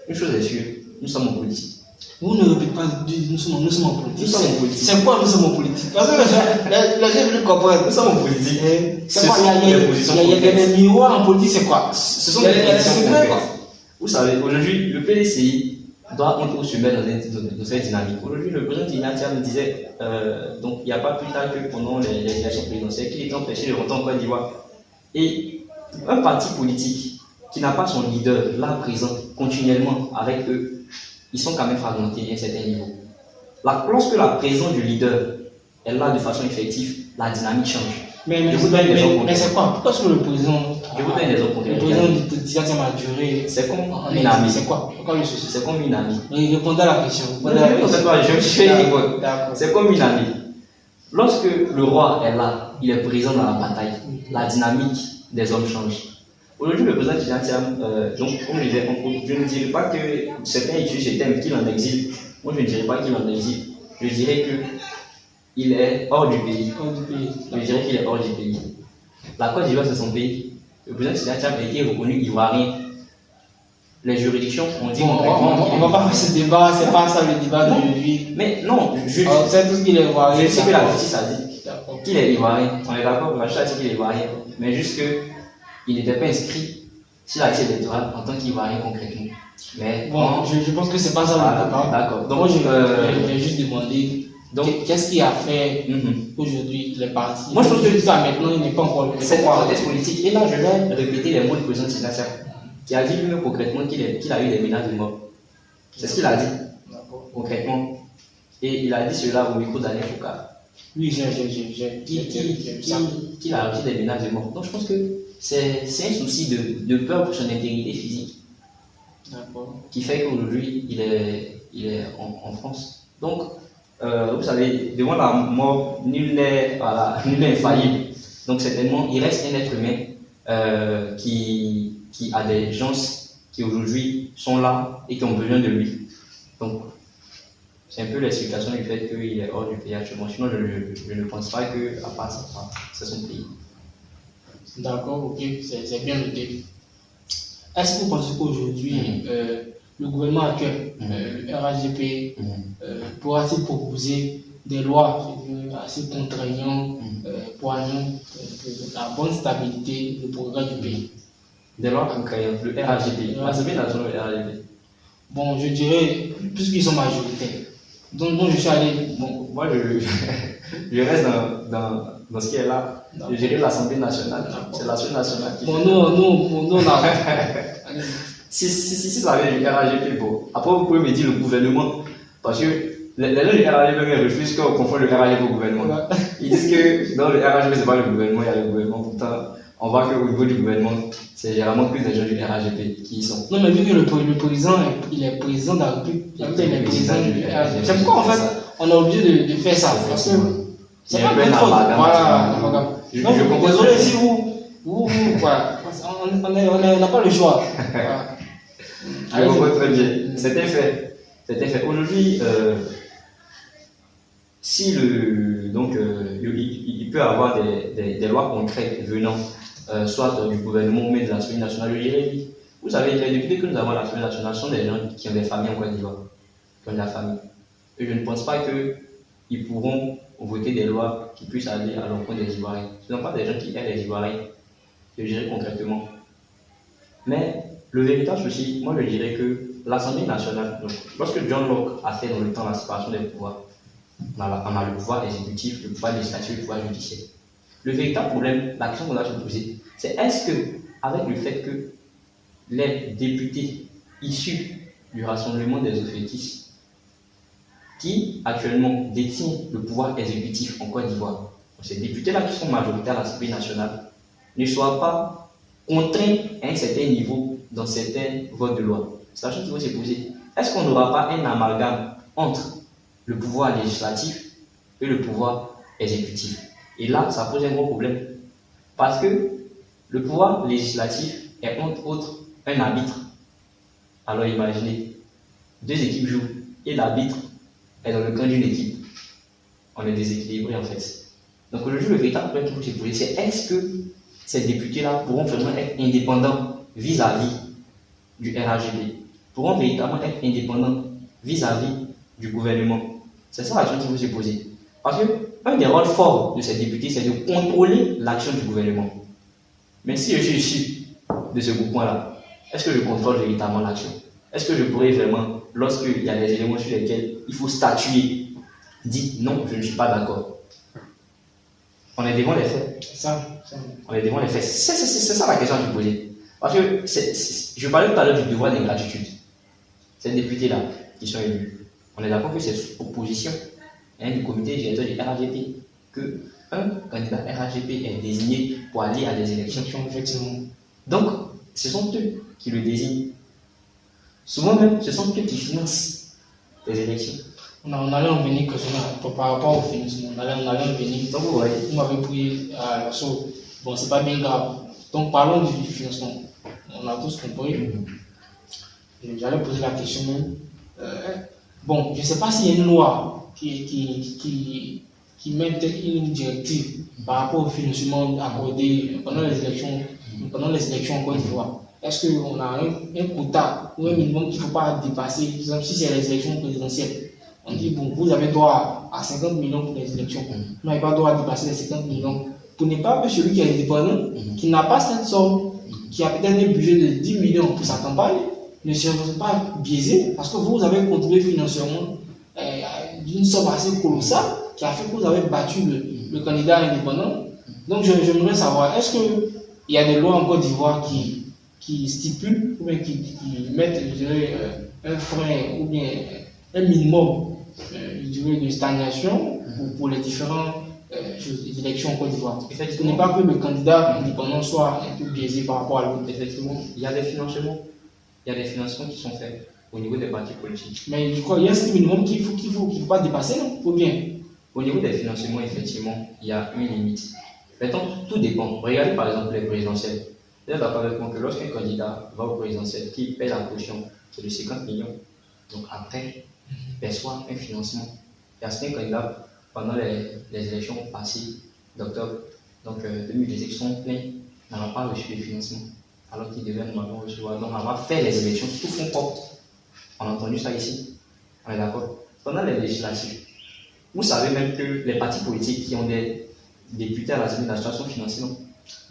Une chose est sûre, nous sommes en politique. Vous ne répétez pas, nous sommes en politique. Nous sommes en politique. C'est quoi nous sommes en politique? Parce que les gens veulent comprendre. Nous sommes en politique. C'est quoi? Il y a des miroirs en politique, c'est quoi? Ce sont des positions concrètes. Vous savez, aujourd'hui, le PDCI doit entrer au sommet dans cette dynamique. Aujourd'hui, le président Ignatia me disait, donc il n'y a pas plus tard que pendant les élections présidentielles, qu'il est empêché de rentrer en Côte d'Ivoire. Et un parti politique qui n'a pas son leader là présent continuellement avec eux, ils sont quand même fragmentés à un certain niveau. Lorsque la présence du leader est là de façon effective, la dynamique change. Mais c'est quoi? Pourquoi est-ce que le président. Je vous donne des exemples concrets. Le président d'Ignatia a duré. C'est comme une amie. C'est quoi? Pourquoi le souci? C'est comme une amie. Répondez à la question. C'est comme une amie. Lorsque le roi est là, il est présent dans la bataille, la dynamique des hommes change. Aujourd'hui, le président Ignatia, donc, comme je disais, je ne dirais pas que certains utilisent ce terme qu'il en exile. Moi, je ne dirais pas qu'il en exile. Je dirais qu'il est hors du pays. Je dirais qu'il est hors du pays. La Côte d'Ivoire, c'est son pays. Le président Ignatia a été reconnu ivoirien. Les juridictions ont dit on ne va pas faire ce débat, c'est pas ça le débat de lui. Mais non, c'est tout ce qu'il est ivoirien. Je sais que la justice a dit qu'il est ivoirien. On est d'accord, la justice a dit qu'il est ivoirien. Mais juste qu'il n'était pas inscrit sur la liste électorale en tant qu'ivoirien concrètement. Mais bon, je pense que c'est pas ça le débat. D'accord. Donc, moi, je vais juste demander qu'est-ce qui a fait aujourd'hui les partis. Moi, je pense que ça maintenant, il n'est pas encore. C'est une contexte politique. Et là, je vais répéter les mots du président Ignatia, qui a dit lui-même concrètement qu'il a eu des menaces de mort. C'est ce qu'il a dit, concrètement. Et il a dit cela au micro d'Alain Foucault. Oui, j'ai qu'il a reçu des menaces de mort. Donc je pense que c'est un souci de peur pour son intégrité physique. Qui fait qu'aujourd'hui, il est en France. Donc, vous savez, devant la mort, nul n'est infaillible. Donc certainement, il reste un être humain qui a des gens qui aujourd'hui sont là et qui ont besoin de lui. Donc, c'est un peu l'explication du fait qu'il est hors du pays actuellement. Sinon, je ne pense pas que, à part ça, c'est son pays. D'accord, ok, c'est bien noté. Est-ce que vous pensez qu'aujourd'hui, le gouvernement actuel, le RHDP, pourra-t-il proposer des lois assez contraignantes pour la bonne stabilité et le progrès du pays? Des lois contraignantes, le RHDP, l'Assemblée nationale, le RHDP. Bon, je dirais, puisqu'ils sont majoritaires. Donc je suis allé. Bon, moi, je reste dans ce qui est là. Je dirais l'Assemblée nationale. C'est l'Assemblée nationale qui. Bon, non, Si ça vient du RHDP, bon. Après, vous pouvez me dire le gouvernement. Parce que les gens du RHDP refusent qu'on confonde le RHDP au gouvernement. Ils disent que dans le RHDP, ce n'est pas le gouvernement, il y a le gouvernement. Pourtant, on voit qu'au niveau du gouvernement, c'est généralement plus des gens du RHDP qui y sont. Non, mais vu que le président, il est président de la République, il est président du RHDP. C'est pourquoi, en fait, on est obligé de faire ça. Parce que c'est pas notre faute. Voilà. Donc, désolé si voilà. On n'a pas le choix. Je comprends très bien. C'est un fait. Aujourd'hui, si il peut y avoir des lois concrètes venant soit du gouvernement ou même de l'Assemblée nationale, je dirais oui. Vous savez, les députés que nous avons à l'Assemblée nationale sont des gens qui ont des familles en Côte d'Ivoire, qui ont de la famille. Et je ne pense pas qu'ils pourront voter des lois qui puissent aller à l'encontre des Ivoiriens. Ce ne sont pas des gens qui aiment les Ivoiriens, je dirais concrètement. Mais le véritable souci, moi je dirais que l'Assemblée nationale, donc, lorsque John Locke a fait dans le temps la séparation des pouvoirs, on a le pouvoir exécutif, le pouvoir législatif, le pouvoir judiciaire. Le véritable problème, la question qu'on doit se poser, c'est est-ce que, avec le fait que les députés issus du rassemblement des Ofétis, qui actuellement détiennent le pouvoir exécutif en Côte d'Ivoire, ces députés-là qui sont majoritaires à l'Assemblée nationale, ne soit pas contraint à un certain niveau dans certains votes de loi. C'est la chose qu'il faut se poser. Est-ce qu'on n'aura pas un amalgame entre le pouvoir législatif et le pouvoir exécutif? Et là, ça pose un gros problème. Parce que le pouvoir législatif est entre autres un arbitre. Alors imaginez, deux équipes jouent et l'arbitre est dans le camp d'une équipe. On est déséquilibré en fait. Donc aujourd'hui, le véritable problème qu'il faut se poser, c'est est-ce que ces députés-là pourront vraiment être indépendants vis-à-vis du RHGP, pourront véritablement être indépendants vis-à-vis du gouvernement? C'est ça la question qu'il faut se poser. Parce que un des rôles forts de ces députés, c'est de contrôler l'action du gouvernement. Mais si je suis issu de ce groupement-là, est-ce que je contrôle véritablement l'action? Est-ce que je pourrais vraiment, lorsqu'il y a des éléments sur lesquels il faut statuer, dire non, je ne suis pas d'accord? On est devant les faits. On est devant les faits. C'est ça la question à se poser. Parce que je parlais tout à l'heure du devoir d'ingratitude. Ces députés-là qui sont élus, on est d'accord que c'est sous proposition du comité directeur du RHGP que un candidat RHGP est désigné pour aller à des élections. Effectivement. Donc, ce sont eux qui le désignent. Souvent même, ce sont eux qui financent les élections. On allait en venir par rapport au financement. On allait en venir. Donc, vous voyez. Vous m'avez pris à l'assaut. Bon, c'est pas bien grave. Donc, parlons du financement. On a tous compris. J'allais poser la question. Bon, je ne sais pas s'il y a une loi qui met une directive par rapport au financement accordé pendant les élections en Côte d'Ivoire. Est-ce qu'on a un quota ou un minimum qu'il ne faut pas dépasser? Par exemple, si c'est les élections présidentielles, on dit bon, vous avez droit à 50 millions pour les élections. Vous n'avez pas droit à dépasser les 50 millions. Pour ne pas que celui qui est indépendant, qui n'a pas cette somme, qui a peut-être un budget de 10 millions pour sa campagne, ne se retrouve pas biaisé parce que vous avez contribué financièrement d'une somme assez colossale qui a fait que vous avez battu le candidat indépendant. Donc j'aimerais savoir, est-ce qu'il y a des lois en Côte d'Ivoire qui stipulent ou bien qui mettent, je dirais, un frein ou bien un minimum je dirais, de stagnation pour les différentes élections en Côte d'Ivoire? Ce n'est pas que le candidat indépendant soit un peu biaisé par rapport à l'autre. Effectivement, il y a des financements. Il y a des financements qui sont faits au niveau des partis politiques. Mais je crois qu'il y a un minimum qu'il ne faut pas dépasser, non? Ou bien? Au niveau des financements, effectivement, il y a une limite. Maintenant, tout dépend. Regardez par exemple les présidentielles. Vous êtes d'accord avec moi que lorsqu'un candidat va au présidentiel, qui paie la caution, c'est de 50 millions. Donc après, perçoit un financement. Il y a certains candidats, pendant les élections passées d'octobre, donc 2018, sont pleins, n'ont pas reçu de financement, alors qu'ils devaient normalement recevoir. Donc on va faire les élections sous fonds propres. On a entendu ça ici. On est d'accord. Pendant les législatives, vous savez même que les partis politiques qui ont des députés à l'Assemblée nationale sont financés, non?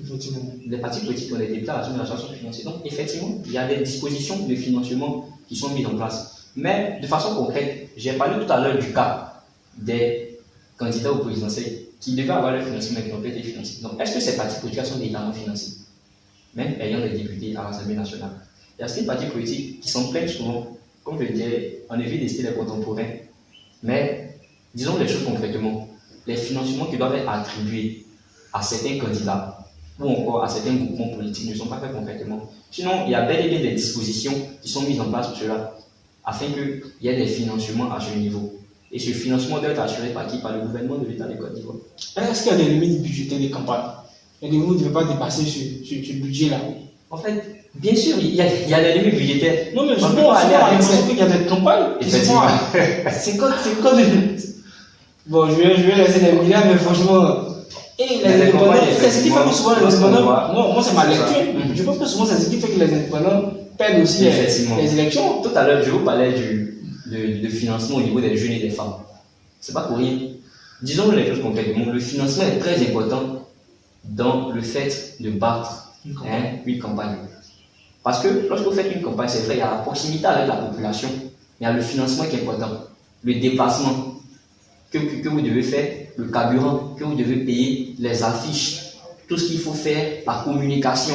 Effectivement. Les partis politiques qui ont des députés à l'Assemblée nationale sont financés. Donc effectivement, il y a des dispositions de financement qui sont mises en place. Mais de façon concrète, j'ai parlé tout à l'heure du cas des candidats au présidentiel qui devaient avoir leur financement et qui n'ont pas été financés. Donc, est-ce que ces partis politiques sont véritablement financés, même ayant des députés à l'Assemblée nationale? Il y a ces partis politiques qui s'en prennent souvent, comme je le disais, en évite des styles contemporains. Mais disons les choses concrètement, les financements qui doivent être attribués à certains candidats ou encore à certains groupements politiques ne sont pas faits concrètement. Sinon, il y a bel et bien des dispositions qui sont mises en place pour cela, afin qu'il y ait des financements à ce niveau. Et ce financement doit être assuré par qui? Par le gouvernement de l'État de Côte d'Ivoire. Est-ce qu'il y a des limites budgétaires des campagnes? Et vous ne devez pas dépasser ce budget-là? En fait, bien sûr, il y a des limites budgétaires. Non, mais je on peux peut aller à qu'il y a des campagnes. Effectivement. C'est quand bon, je vais laisser les milliards, mais franchement. Et les indépendants, c'est ce qui fait que souvent les indépendants. Moi, c'est ma lecture. Je pense que souvent, c'est ce qui fait que les indépendants perdent aussi les élections. Tout à l'heure, je vous parlais de financement au niveau des jeunes et des femmes. C'est pas pour rien. Disons les choses concrètement, le financement est très important dans le fait de battre une campagne. Parce que lorsque vous faites une campagne, c'est vrai, il y a la proximité avec la population, mais il y a le financement qui est important. Le déplacement que vous devez faire, le carburant que vous devez payer, les affiches, tout ce qu'il faut faire, la communication,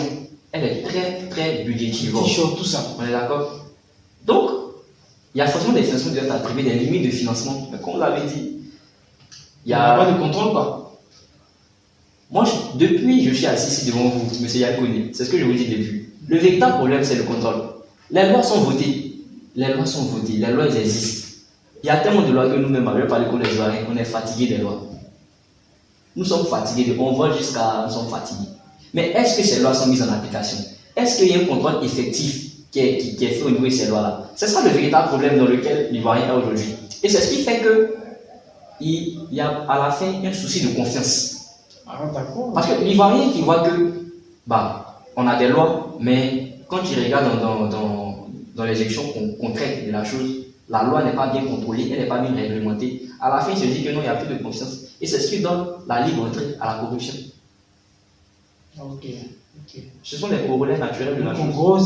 elle est très très budgétivore. Tout ça. On est d'accord? Donc, il y a forcément des financements qui doivent être attribués, des limites de financement. Mais comme vous l'avez dit, il y a pas de contrôle, quoi. Moi, depuis je suis assis ici devant vous, M. Yakouni, c'est ce que je vous dis depuis. Le véritable problème, c'est le contrôle. Les lois sont votées. Les lois sont votées. Les lois existent. Il y a tellement de lois que nous-mêmes, je parler comme les Ivoiriens, on est fatigués des lois. Nous sommes fatigués, on vote jusqu'à... Nous sommes fatigués. Mais est-ce que ces lois sont mises en application? Est-ce qu'il y a un contrôle effectif qui est fait au niveau de ces lois-là? C'est ça le véritable problème dans lequel l'Ivoirien est aujourd'hui. Et c'est ce qui fait que il y a à la fin un souci de confiance. Ah, d'accord. Parce que l'Ivoirien qui voit que, on a des lois, mais quand il regarde dans l'exécution concrète de la chose, la loi n'est pas bien contrôlée, elle n'est pas bien réglementée. À la fin, il se dit que non, il n'y a plus de confiance. Et c'est ce qui donne la libre entrée à la corruption. Ok. Ce sont les problèmes naturels de la Donc, chose. en gros,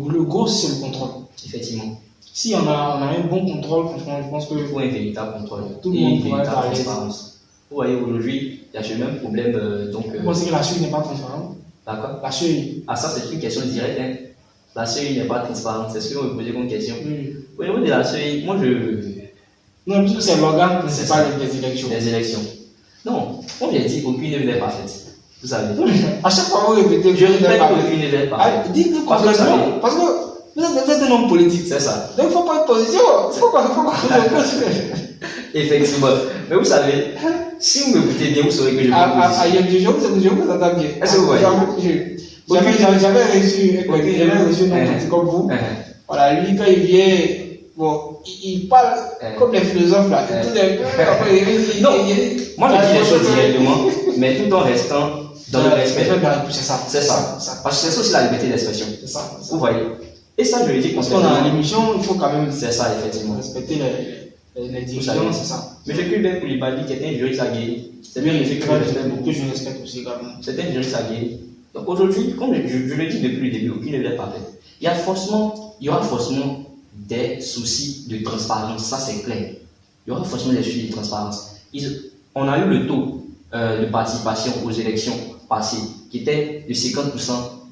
le gros, c'est le contrôle. Effectivement. Si on a un bon contrôle, franchement, je pense que Il faut un véritable contrôle tout le et monde une pourrait être véritable à l'aise. transparence. Vous voyez, aujourd'hui, il y a ce même problème. Vous pensez que la CEI n'est pas transparente? D'accord. La CEI. Ah, ça, c'est une question directe. Hein. La CEI n'est pas transparente. C'est ce que vous me posez comme question. Oui. Au niveau de la CEI, moi, Non, parce que c'est l'organe principal des élections. des élections. Non, comme j'ai dit, aucune n'est parfaite. Vous savez. À chaque fois, vous répétez, Je répète qu'aucune n'est parfaite. Dites-le Parce que vous savez. complètement. Parce que vous êtes un homme politique. C'est ça. Donc, il ne faut pas être position. Il faut qu'on Effectivement. Mais vous savez, si vous m'écoutez bien, vous saurez que je vous je vous entends bien. Est-ce que vous voyez? J'avais reçu un homme politique comme vous. Voilà, lui, quand il vient, bon, il parle comme les philosophes là. Non, moi je dis les choses directement, mais tout en restant dans le respect. C'est ça. C'est ça. Parce que c'est ça aussi la liberté d'expression. C'est ça. Vous voyez? Et ça, je le dis parce qu'on a l'émission, il faut quand même c'est ça, effectivement. respecter les dirigeants, c'est ça. M. Kulben Koulibaly, qui était un juriste aguerri, c'est bien monsieur que je respecte beaucoup. Que je respecte aussi également. C'est un juriste aguerri. Donc aujourd'hui, comme je le dis depuis le début, aucune ne l'est parfaite. Il y aura forcément des soucis de transparence, ça c'est clair. Il y aura forcément des soucis de transparence. On a eu le taux de participation aux élections passées qui était de 50%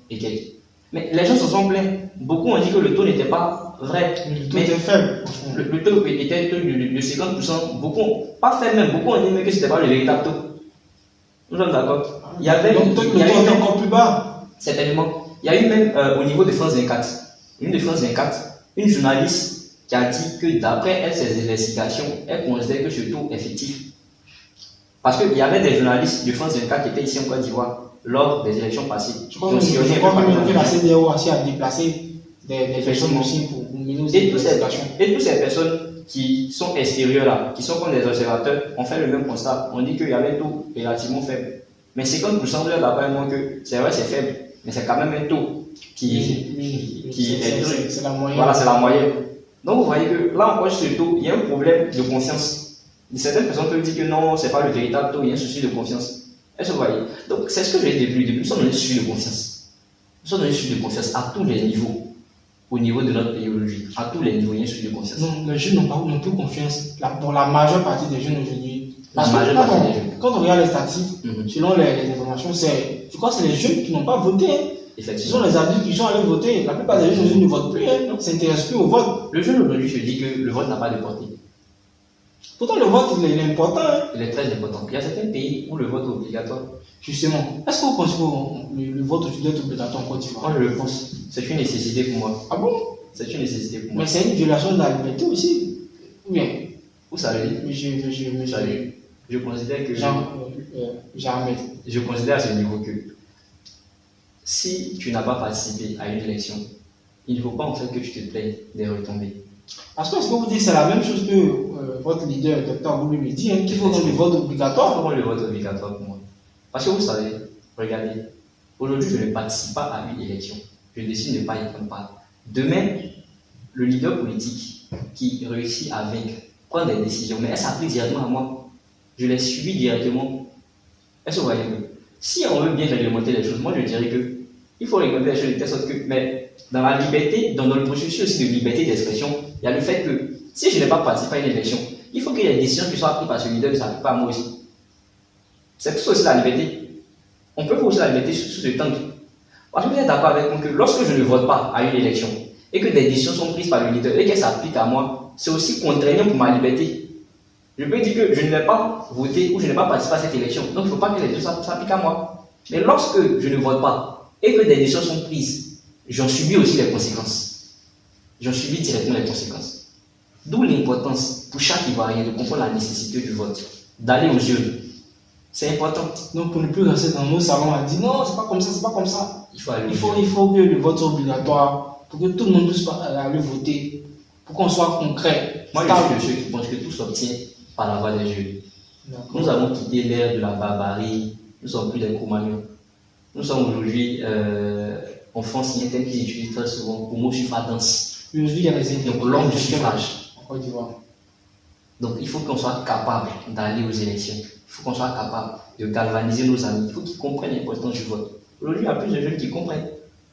et quelques. Mais les gens se sont plaints. Beaucoup ont dit que le taux n'était pas vrai. Le taux était faible. Le taux était de 50%. Beaucoup, pas faible même, beaucoup ont dit même que ce n'était pas le véritable taux. Nous sommes d'accord. Il y avait. Donc, le taux était encore plus bas. Certainement. Il y a eu même au niveau de France 24, une journaliste qui a dit que d'après elle, ses investigations, elle considère que ce taux est fictif. Parce qu'il y avait des journalistes de France 24 qui étaient ici en Côte d'Ivoire lors des élections passées. Je crois que la CDAO a déplacé des personnes aussi pour mener aux investigations. Et toutes ces personnes qui sont extérieures là, qui sont comme des observateurs, ont fait le même constat. On dit qu'il y avait un taux relativement faible. Mais 50% de leur d'après moi que c'est vrai, c'est faible. Mais c'est quand même un taux qui est. C'est la moyenne. Voilà, c'est la moyenne. Donc vous voyez que là encore, sur ce taux, il y a un problème de confiance. Certaines personnes peuvent dire que non, ce n'est pas le véritable taux, il y a un souci de confiance. Est-ce que vous voyez? Donc c'est ce que j'ai dit depuis le début. Nous sommes dans un souci de confiance. Nous sommes dans un souci de confiance à tous les niveaux. Au niveau de notre pays aujourd'hui, à tous les niveaux, il y a un souci de confiance. Non, les jeunes n'ont plus confiance. Pour la majeure partie des jeunes aujourd'hui. Quand on regarde les statistiques, selon les informations, je crois que c'est les jeunes qui n'ont pas voté. Ce sont les adultes qui sont allés voter. La plupart des jeunes aujourd'hui ne votent plus, ne s'intéressent plus au vote. Le jeune aujourd'hui se dit que le vote n'a pas de portée. Pourtant, le vote, il est important. Il est très important. Il y a certains pays où le vote est obligatoire. Justement, est-ce que vous pensez que le vote doit être obligatoire en Côte d'Ivoire? Moi, je le pense. C'est une nécessité pour moi. Ah bon? C'est une nécessité pour moi. Mais c'est une violation de la liberté aussi. Ou bien? Vous savez, je considère que. Jamais. Je considère à ce niveau que si tu n'as pas participé à une élection, il ne faut pas en fait que tu te plaignes des retombées. Parce que ce que vous dites, c'est la même chose que votre leader, Dr. Goulou, lui dit, qu'il faut rendre le vote obligatoire. Il faut rendre le vote obligatoire pour moi. Parce que vous savez, regardez, aujourd'hui je ne participe pas à une élection. Je décide de ne pas y prendre part. Demain, le leader politique qui réussit à vaincre prend des décisions, mais elle s'applique directement à moi. Je les subis directement. Est-ce que vous voyez que si on veut bien réglementer les choses, moi je dirais que il faut réglementer les choses de telle sorte que, mais dans la liberté, dans le processus aussi de liberté d'expression, il y a le fait que si je n'ai pas participé à une élection, il faut qu'il y ait des décisions qui soient prises par ce leader, mais ça ne s'applique pas à moi aussi. C'est tout aussi la liberté. On peut aussi la liberté sous ce temps. Parce que vous êtes d'accord avec moi que lorsque je ne vote pas à une élection et que des décisions sont prises par le leader et qu'elles s'appliquent à moi, c'est aussi contraignant pour ma liberté. Je peux dire que je ne vais pas voter ou je ne vais pas participer à cette élection. Donc il ne faut pas que les deux s'appliquent à moi. Mais lorsque je ne vote pas et que des décisions sont prises, j'en subis aussi les conséquences. J'en subis directement les conséquences. D'où l'importance pour chaque Ivoirien de comprendre la nécessité du vote, d'aller aux urnes. C'est important. Donc pour ne plus rester dans nos salons à dire non, c'est pas comme ça, c'est pas comme ça. Il faut aller aux Il urnes. faut que le vote soit obligatoire pour que tout le monde puisse aller voter, pour qu'on soit concret. Moi, je suis de ceux qui pensent que tout s'obtient par la voie des urnes. Nous avons quitté l'ère de la barbarie, nous ne sommes plus des Cro-Magnons. Nous sommes aujourd'hui en France, il y a un thème qu'ils utilisent très souvent, le mot suffragance. Aujourd'hui, il y a des Donc l'homme du suffrage. En Côte d'Ivoire. Donc il faut qu'on soit capable d'aller aux élections. Il faut qu'on soit capable de galvaniser nos amis. Il faut qu'ils comprennent l'importance du vote. Aujourd'hui, il y a plus de jeunes qui comprennent.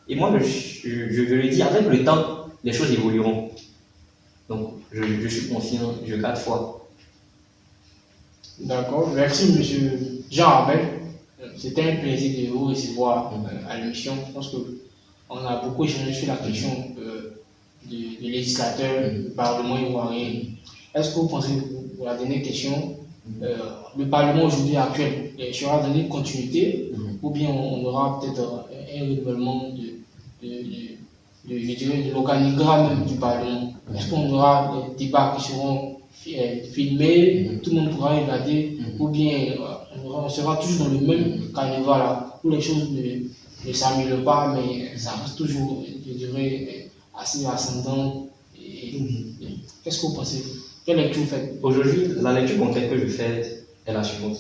Et moi, je le dis, avec le temps, les choses évolueront. Donc je suis confiant, je garde foi. D'accord, merci monsieur Jean Abel. C'était un plaisir de vous recevoir à l'émission. Je pense qu'on a beaucoup échangé sur la question des législateurs, du Parlement ivoirien. Est-ce que vous pensez, pour la dernière question, le Parlement aujourd'hui actuel sera donné une continuité ou bien on aura peut-être un renouvellement de l'organigramme du Parlement? Est-ce qu'on aura des débats qui seront filmés, tout le monde pourra regarder, ou bien on sera toujours dans le même carnaval là, où les choses ne s'améliorent pas, mais ça reste toujours, je dirais, assez ascendant. Qu'est-ce que vous pensez? Quelle lecture vous faites? Aujourd'hui, la lecture concrète que je fais est la suivante.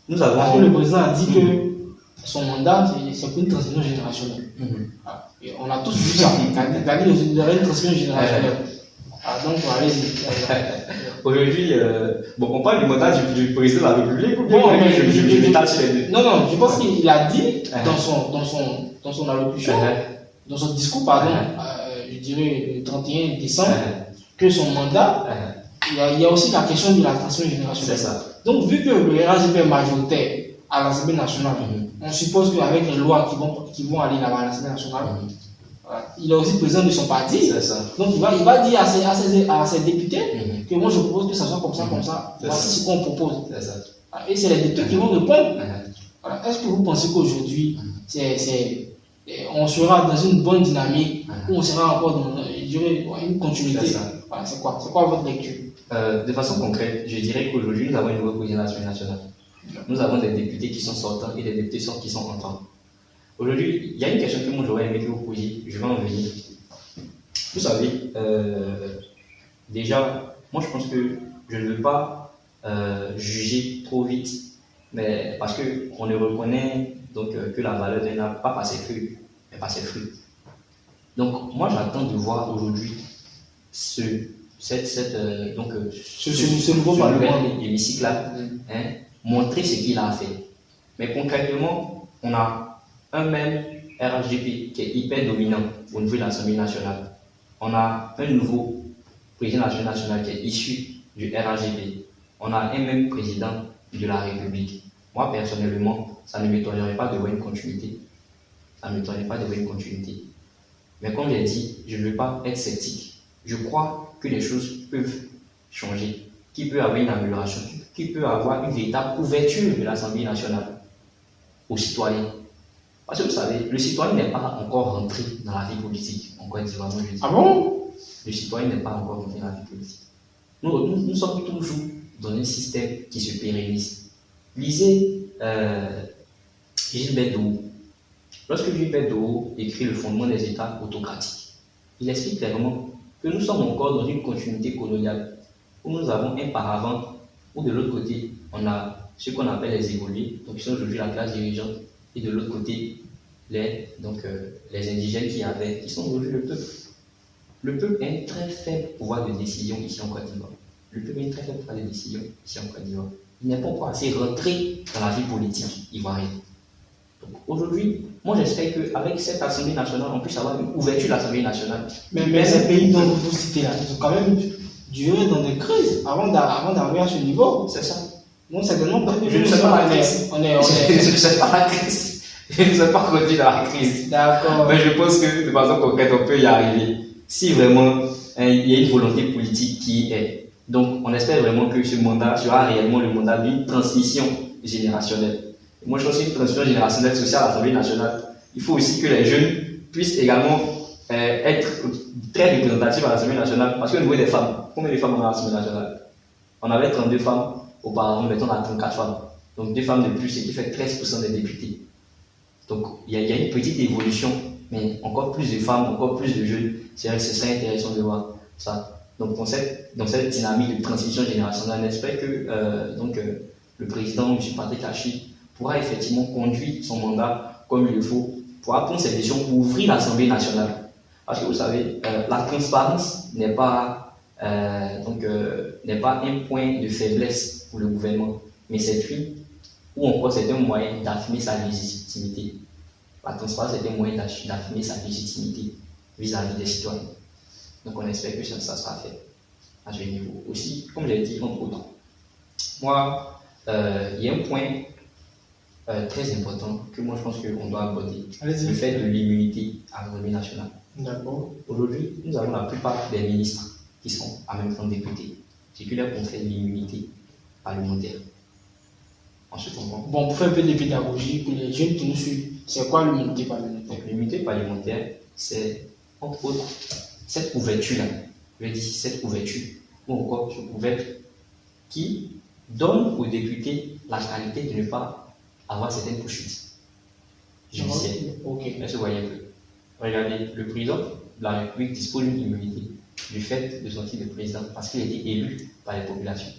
Nous avons... Parce que le président a dit que son mandat, c'est pour une transition générationnelle. Et on a tous vu ça. Il a dit qu'il y aurait une transition générationnelle. Donc, allez-y. Aujourd'hui, on parle du mandat du président de la République ou bien je m'étale sur les deux? Non, je pense qu'il a dit dans son allocution, dans son discours, pardon, je dirais le 31 décembre, que son mandat, il y a aussi la question de la transition générationnelle. C'est ça. Donc, vu que le RHDP est majoritaire à l'Assemblée nationale, on suppose qu'avec les lois qui vont aller là-bas à l'Assemblée nationale, il est aussi président de son parti. C'est ça. Donc il va dire à ses députés que moi je propose que ça soit comme ça, comme ça. Voici ce qu'on propose. C'est ça. Et c'est les députés qui vont répondre. Est-ce que vous pensez qu'aujourd'hui, on sera dans une bonne dynamique ou on sera encore dans une continuité? C'est quoi votre lecture? De façon concrète, je dirais qu'aujourd'hui, nous avons une nouvelle présidence nationale. Nous avons des députés qui sont sortants et des députés qui sont entrants. Aujourd'hui, il y a une question que moi j'aurais aimé que vous posiez, je vais en venir. Vous savez, déjà, moi je pense que je ne veux pas juger trop vite, mais parce qu'on ne reconnaît donc, que la valeur d'un arbre pas par ses feuilles, mais par ses fruits. Donc moi j'attends de voir aujourd'hui ce nouveau hémicycle-là montrer ce qu'il a fait. Mais concrètement, on a un même RHDP qui est hyper dominant au niveau de l'Assemblée nationale. On a un nouveau président de l'Assemblée nationale qui est issu du RHDP. On a un même président de la République. Moi, personnellement, ça ne m'étonnerait pas de voir une continuité. Ça ne m'étonnerait pas de voir une continuité. Mais comme j'ai dit, je ne veux pas être sceptique. Je crois que les choses peuvent changer, qu'il peut y avoir une amélioration, qu'il peut y avoir une véritable ouverture de l'Assemblée nationale aux citoyens. Parce que vous savez, le citoyen n'est pas encore rentré dans la vie politique en Côte d'Ivoire. Ah bon? Le citoyen n'est pas encore rentré dans la vie politique. Nous sommes toujours dans un système qui se pérennise. Lisez Gilbert Doho. Lorsque Gilbert Doho écrit Le fondement des États autocratiques, il explique clairement que nous sommes encore dans une continuité coloniale où nous avons un paravent, où de l'autre côté, on a ce qu'on appelle les évolués, donc qui sont aujourd'hui la classe dirigeante, et de l'autre côté, les indigènes qui sont aujourd'hui le peuple. Le peuple a un très faible pouvoir de décision ici en Côte d'Ivoire. Le peuple a un très faible pouvoir de décision ici en Côte d'Ivoire. Il n'est pas encore assez rentré dans la vie politique ivoirienne. Donc aujourd'hui, moi j'espère qu'avec cette Assemblée nationale, on puisse avoir une ouverture de l'Assemblée nationale. Mais ces pays dont vous citez là, ils ont quand même duré dans des crises avant d'arriver à ce niveau. C'est ça. Donc certainement, je ne sais pas la crise. Je ne sais pas la crise. Je ne sais pas conduire dans la crise. D'accord. Mais je pense que de façon concrète, on peut y arriver. Si vraiment il y a une volonté politique qui est. Donc, on espère vraiment que ce mandat sera réellement le mandat d'une transmission générationnelle. Et moi, je pense qu'une transmission générationnelle sociale à l'Assemblée nationale, il faut aussi que les jeunes puissent également être très représentatifs à l'Assemblée nationale. Parce qu'au niveau des femmes, combien de femmes on a à l'Assemblée nationale? On avait 32 femmes auparavant, maintenant on a 34 femmes. Donc 2 femmes de plus, ce qui fait 13% des députés. Donc il y a une petite évolution, mais encore plus de femmes, encore plus de jeunes. C'est vrai que ce serait intéressant de voir ça. Donc dans cette dynamique de transmission générationnelle, j'espère que le président, M. Patrick Hachi, pourra effectivement conduire son mandat comme il le faut, pourra prendre ses décisions pour ouvrir l'Assemblée nationale. Parce que vous savez, la transparence n'est pas un point de faiblesse pour le gouvernement, mais c'est lui ou encore c'est un moyen d'affirmer sa légitimité. La transparence est un moyen d'affirmer sa légitimité vis-à-vis des citoyens. Donc on espère que ça sera fait à ce niveau. Aussi, comme j'ai dit, entre autres, moi, il y a un point très important que moi je pense qu'on doit aborder. Le fait de l'immunité à l'Assemblée nationale. D'accord. Aujourd'hui, nous avons la plupart des ministres qui sont en même temps députés. C'est que leur confère l'immunité parlementaire. Ensuite, on comprend. Bon, pour faire un peu de pédagogie, pour les jeunes qui nous suivent, c'est quoi l'immunité parlementaire? Donc, l'immunité parlementaire, c'est entre autres cette ouverture-là. Je vais dire cette ouverture, ou encore cette ouverture qui donne aux députés la qualité de ne pas avoir certaines poursuites judiciaires. Ok. Est-ce que vous voyez un peu? Regardez, le président de la République dispose d'une immunité du fait de son titre de président parce qu'il a été élu par les populations.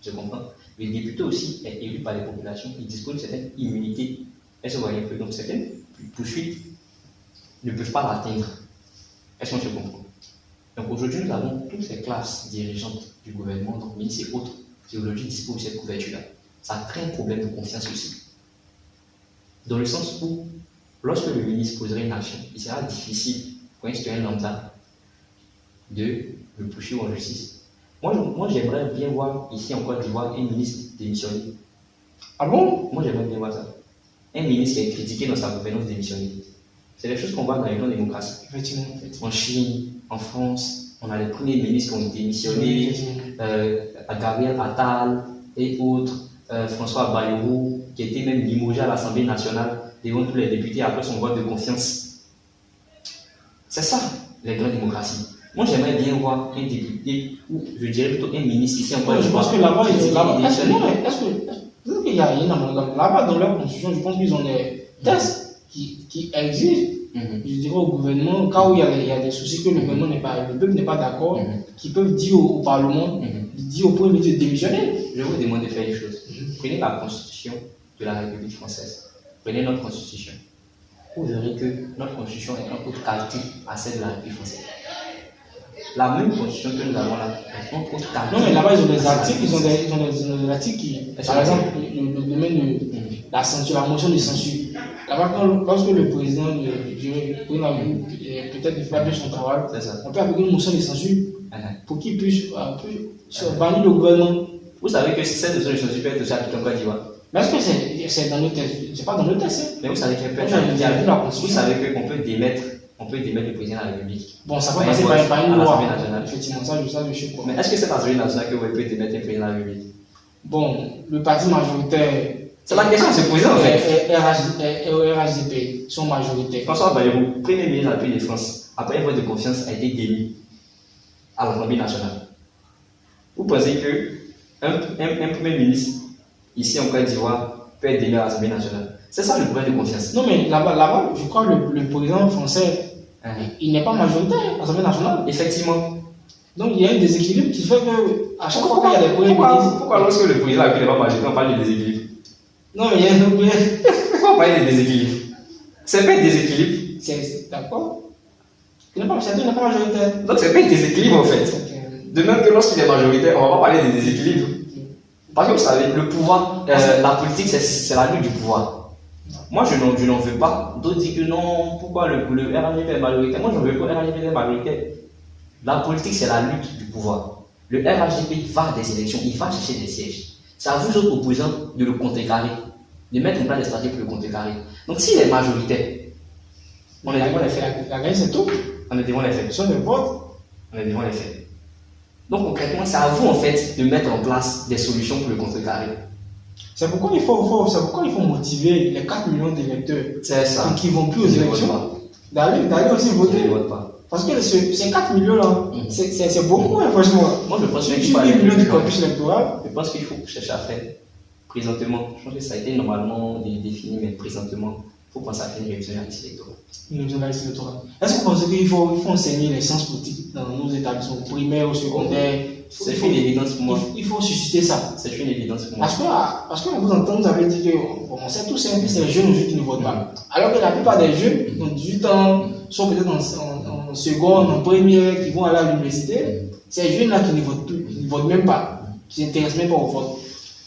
Je comprends. Le député aussi est élu par les populations, il dispose d'une certaine immunité. Est-ce que vous voyez un peu? Donc certaines poursuites ne peuvent pas l'atteindre. Est-ce qu'on se comprend? Donc aujourd'hui, nous avons toutes les classes dirigeantes du gouvernement, donc ministres et autres, qui aujourd'hui disposent de cette couverture-là. Ça crée un problème de confiance aussi. Dans le sens où, lorsque le ministre poserait une action, il sera difficile pour un citoyen lambda de le poursuivre en justice. Moi j'aimerais bien voir ici en Côte d'Ivoire un ministre démissionné. Ah bon? Moi j'aimerais bien voir ça. Un ministre qui est critiqué dans sa gouvernance démissionné. C'est des choses qu'on voit dans les grandes démocraties. Effectivement. En Chine, en France, on a les premiers ministres qui ont démissionné, Gabriel Attal et autres, François Bayrou, qui était même limogé à l'Assemblée nationale devant tous les députés après son vote de confiance. C'est ça, les grandes démocraties. Moi, j'aimerais bien voir un député, ou je dirais plutôt un ministre ici en Côte d'Ivoire. Je pense que là-bas, est-ce qu'il y a une amalgame? Là-bas, dans leur constitution, je pense qu'ils ont des tests qui exigent, je dirais au gouvernement, cas où il y a des soucis que le gouvernement n'est pas, le peuple n'est pas d'accord, qui peuvent dire au Parlement, dire au Premier ministre de démissionner. Je vous demande de faire une chose. Prenez la constitution de la République française. Prenez notre constitution. Vous verrez que notre constitution est en haute qualité à celle de la République française. La même constitution que nous avons là est en haute qualité. Non, mais là-bas, ils ont des articles, ils ont des articles qui, par exemple, le domaine de la censure, la motion de censure. Là-bas, lorsque le président peut-être ne fait pas bien son travail, on peut appliquer une motion de censure pour qu'il puisse bannir le gouvernement. Vous savez que cette motion de censure peut être aussi appliquée en Côte d'Ivoire. Mais est-ce que c'est dans le texte? C'est pas dans le texte. Mais vous savez qu'elle peut être appliquée. Vous savez qu'on peut démettre le président de la République. Bon, ça peut passer par une loi. Nationale. Effectivement, ça je sais quoi. Mais est-ce que c'est l'Assemblée nationale que vous pouvez démettre le président de la République? Bon, le parti majoritaire. C'est la question de se poser en fait. Et au RHDP sont majoritaires. François Bayrou, premier ministre de la République de France, après un vote de confiance, a été démis à l'Assemblée nationale. Vous pensez qu'un premier ministre ici en Côte d'Ivoire peut être démis à l'Assemblée nationale? C'est ça le problème de confiance. Non, mais là-bas, je crois que le président français, il n'est pas majoritaire à l'Assemblée nationale. Effectivement. Donc il y a un déséquilibre qui fait qu'à chaque fois qu'il y a des premiers ministres. Pourquoi lorsque le président n'est pas majoritaire, on parle de déséquilibre? Non, mais il y a un problème. Pourquoi on parle de déséquilibre? C'est pas un déséquilibre. C'est d'accord. Il n'est pas majoritaire. Donc c'est pas un déséquilibre en fait. De même que lorsqu'il est majoritaire, on va pas parler de déséquilibre. Parce que vous savez, le pouvoir, la politique, c'est la lutte du pouvoir. Moi, je n'en veux pas. D'autres disent que non, pourquoi le RHDP est majoritaire? Moi, je ne veux pas le RHDP est majoritaire. La politique, c'est la lutte du pouvoir. Le RHDP va à des élections, il va chercher des sièges. C'est à vous autres opposants de le contrecarrer, de mettre en place des stratégies pour le contrecarrer. Donc, s'il est majoritaire, on est devant les faits. La gagne, c'est tout. On est devant les faits. Ce sont des votes. On est devant les faits. Donc concrètement, c'est à vous en fait de mettre en place des solutions pour le contrecarrer. C'est pourquoi il faut motiver les 4 millions d'électeurs qui ne vont plus aux élections d'aller aussi voter. Je ne vote pas. Parce que ces 4 millions là, c'est beaucoup, hein, franchement. Moi je pense qu'il faut 8 millions de corpus électoral. Je pense qu'il faut chercher à faire présentement. Je pense que ça a été normalement défini, mais présentement, il faut penser à faire une révision de la liste électorale. Une révision de la liste électorale. Est-ce que vous pensez qu'il faut enseigner les sciences politiques dans nos établissements primaires ou secondaires? C'est une évidence pour moi. Il faut susciter ça. C'est une évidence pour moi. Parce que vous entendez, vous avez dit qu'on sait tous, c'est les jeunes aujourd'hui qui ne votent pas. Alors que la plupart des jeunes, dans 18 ans, sont peut-être en seconde, en première, qui vont aller à l'université. Ces jeunes-là qui ne votent plus, qui ne votent même pas, qui ne s'intéressent même pas au vote.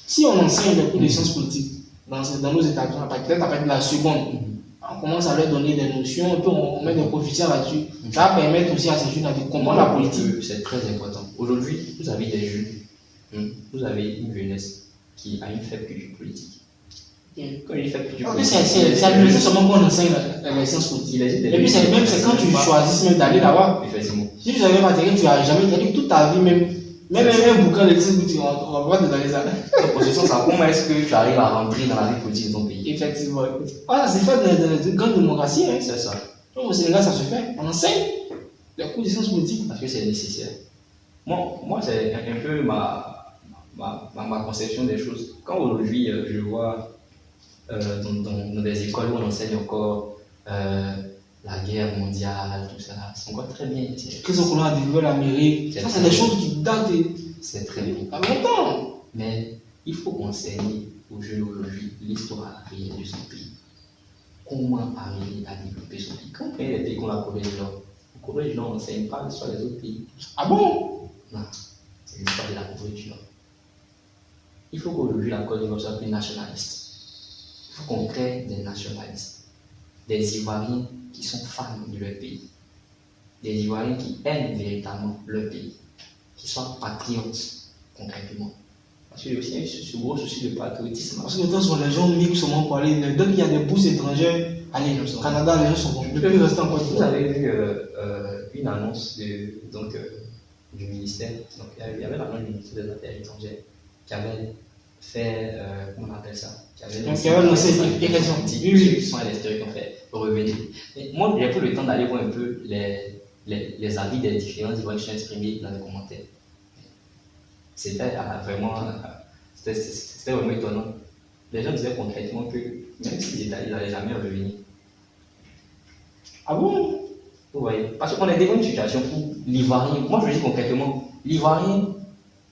Si on enseigne les cours de sciences politiques dans nos établissements, peut-être à partir de la seconde, on commence à leur donner des notions, on met des coefficients là-dessus. Ça va permettre aussi à ces jeunes de comprendre la politique. C'est très important. Aujourd'hui, vous avez des jeunes, vous avez une jeunesse qui a une faible culture politique. Quand il fait culture politique, c'est à l'université seulement qu'on enseigne les sciences politiques. Et puis c'est quand tu choisis même d'aller là-bas. Effectivement. Si tu n'avais pas d'intérêt, tu n'as jamais dit toute ta vie même un bouquin de on va pas te donner ça. Comment est-ce que tu arrives à rentrer dans la vie politique de ton pays? Effectivement. Ah, c'est fait dans une grande démocratie. Hein. C'est ça. Au Sénégal, ça se fait. On enseigne les cours de sciences politiques. Parce que c'est nécessaire. Moi c'est un peu ma conception des choses. Quand aujourd'hui, je vois dans des écoles où on enseigne encore la guerre mondiale, tout ça, c'est encore très bien. Qu'est-ce qu'on a découvert l'Amérique? Ça, c'est des choses qui datent. C'est très bien. Pas longtemps. Mais il faut enseigner aux jeunes aujourd'hui l'histoire réelle de son pays. Comment arriver à développer son pays? Quand on fait les pays comme la Corée du Nord, la Corée du Nord n'enseigne pas l'histoire des autres pays. Ah bon? Non, c'est l'histoire de la Corée du Nord. Il faut qu'aujourd'hui la Corée du Nord soit plus nationaliste. Il faut qu'on crée des nationalistes, des Ivoiriens qui sont fans de leur pays, des Ivoiriens qui aiment véritablement leur pays, qui sont patriotes concrètement. Parce qu'il y a aussi ce gros souci de patriotisme. Parce que de temps en temps, les gens migrent seulement pour aller. Dès qu'il y a des bourses étrangères, allez, au Canada, les gens sont bons. Depuis rester en Côte d'Ivoire. Vous avez vu une annonce du ministère, donc il y avait l'annonce du ministère des Affaires étrangères qui avait fait, comment on appelle ça? Qui avait lancé des questions qui sont à l'extérieur qui ont fait revenir. Mais moi, j'ai pris le temps d'aller voir un peu les avis des différents Ivoiriens qui sont exprimés dans les commentaires. C'était vraiment étonnant. Les gens disaient concrètement que même s'ils étaient allés, ils n'allaient jamais revenir. Ah bon? Vous voyez? Parce qu'on est devant une situation où l'Ivoirien, moi je dis concrètement, l'Ivoirien,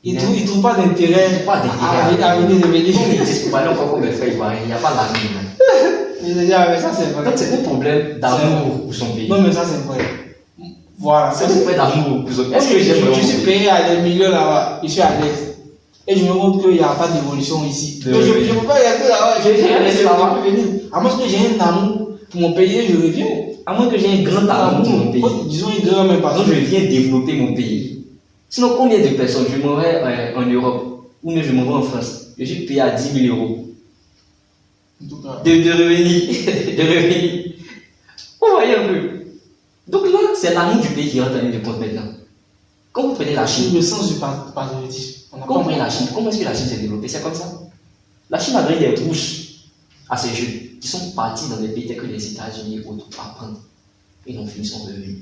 il ne trouve pas d'intérêt à venir revenir. Comme ils disent pour parler encore comme les frères ivoiriens, il n'y a pas d'avenir. Mais ça c'est vrai. Donc c'est un problème d'amour pour son pays. Non mais ça c'est vrai. Voilà. C'est un problème d'amour pour son pays. Est-ce que je suis payé à des millions là-bas, je suis à l'aise. Et je me rends compte qu'il n'y a pas d'évolution ici. Donc je ne peux pas rester là-bas, je vais venir. À moins que j'ai un amour pour mon pays et je reviens. À moins que j'ai un grand amour pour mon pays. Disons un grand même pas. Donc je viens développer mon pays. Sinon combien de personnes je m'en vais en Europe ou même je m'en vais en France, je suis payé à 10 000 euros. De revenir. Vous voyez un peu. Donc là, c'est l'amour du pays qui rentre en ligne de compte maintenant. Quand vous prenez la Chine, le sens du patriotisme. Quand vous prenez la Chine, comment est-ce que la Chine s'est développée? C'est comme ça. La Chine a donné des bourses à ces jeunes qui sont partis dans des pays tels que les États-Unis ou autres pour apprendre. Et donc, ils sont revenus.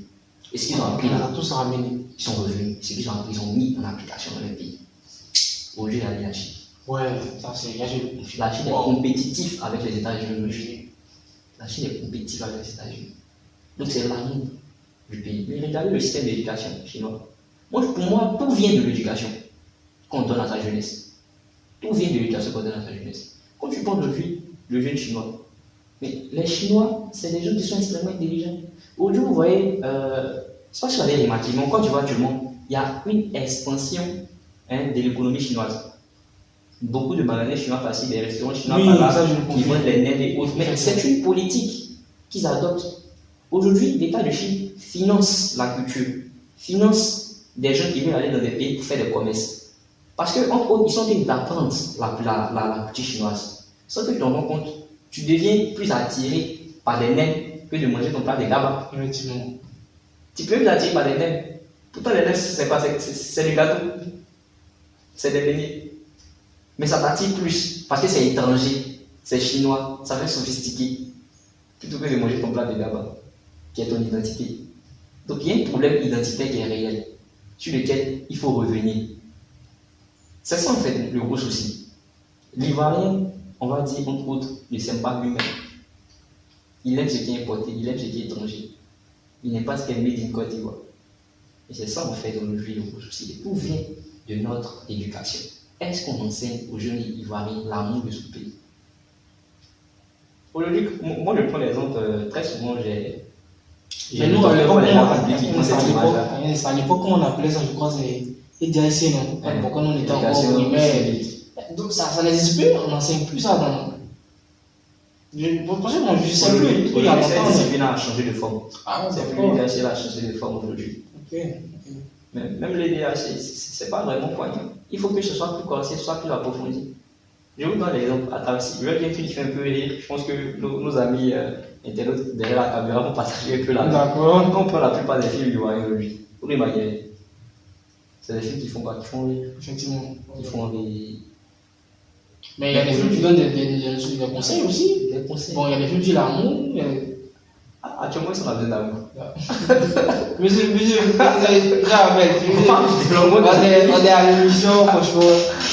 Et ce qu'ils ont appris là, tous ramené. Ils sont revenus. Ce qu'ils ont appris, ils ont mis en application dans le pays. Aujourd'hui, la Chine. Ouais, ça c'est. La Chine est compétitive avec les États-Unis. La Chine est compétitive avec les États-Unis. Donc, c'est l'amour du pays. Mais regardez le système d'éducation chinois. Pour moi, tout vient de l'éducation qu'on donne à sa jeunesse. Tout vient de l'éducation qu'on donne à sa jeunesse. Quand tu penses aujourd'hui, le jeune chinois, mais les Chinois, c'est des gens qui sont extrêmement intelligents. Aujourd'hui, vous voyez, je ne sais pas si vous avez remarqué, mais quand tu vois actuellement, il y a une expansion de l'économie chinoise. Beaucoup de magasins chinois passent, des restaurants chinois qui vendent les nems et autres. Mais c'est une politique qu'ils adoptent. Aujourd'hui, l'État de Chine finance la culture, finance des gens qui veulent aller dans des pays pour faire des commerces. Parce qu'entre autres, ils sont en train d'apprendre la culture chinoise. Sans que tu t'en rends compte, tu deviens plus attiré par des nems que de manger ton plat de gaba. Effectivement. Tu peux plus attiré par des nems. Pourtant, les lèvres, c'est quoi? C'est des gâteaux. C'est des beignets. Mais ça t'attire plus parce que c'est étranger, c'est chinois, ça fait sophistiqué. Plutôt que de manger ton plat de là-bas, qui est ton identité. Donc il y a un problème identitaire qui est réel, sur lequel il faut revenir. C'est ça en fait le gros souci. L'Ivoirien, on va dire entre autres, ne s'aime pas lui-même. Il aime ce qui est importé, il aime ce qui est étranger. Il n'aime pas ce qui est made in Côte d'Ivoire. Et c'est ça en fait aujourd'hui le gros souci. Tout vient de notre éducation. Est-ce qu'on enseigne aux jeunes Ivoiriens l'amour de ce pays? Aujourd'hui, moi je prends l'exemple, très souvent j'ai. Mais nous, à l'époque, à l'époque, on appelait ça, je crois, c'est EDIC, non? Quand on était encore au primaire. Donc ça n'existe plus, on n'enseigne plus ça dans. Je sais plus. Il y a longtemps. Cette discipline a changé de forme. Ah, c'est plus l'EDIC a changé de forme aujourd'hui. Mais même l'EDIC, c'est pas vraiment poignant. Il faut que ce soit plus corsé, ce soit plus approfondi. Je vous donne l'exemple à Taxi. Je veux bien qu'il fait un peu rire. Je pense que nos amis internautes derrière la caméra vont partager un peu la vie. D'accord. On prend la plupart des films ivoiriens aujourd'hui. Pour imaginer. C'est des films qui font quoi? Qui font rire. Effectivement. Qui font rire. Mais il y a des films qui donnent des conseils aussi. Des conseils. Bon, il y a des films sur l'amour. Actuellement, ils sont dans besoin d'amour. Monsieur, jamais. On est à l'émission, franchement.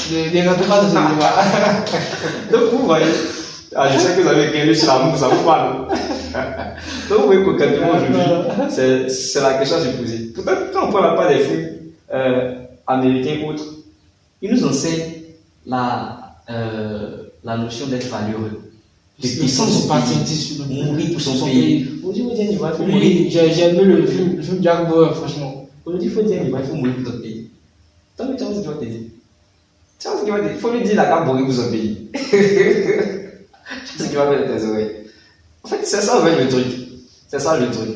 Des rentrées pas de ce débat. Donc, vous voyez. Je sais que vous avez écrit sur l'amour, ça vous parle. Donc, vous voyez concrètement aujourd'hui, c'est la question à se poser. Pourtant, quand on prend la part des films américains ou autres, ils nous enseignent la notion d'être valeureux. Le sens du patriotisme, mourir pour son pays. J'ai aimé le film Jack Bauer, franchement. Aujourd'hui, il faut dire il faut mourir pour ton pays. Tant que tu vois ce qu'il va te dire. Tu vois ce qu'il va te dire. Il faut lui dire la carte mourir pour son pays. C'est ce qu'il va faire de tes oreilles. En fait, c'est ça le truc. C'est ça le truc.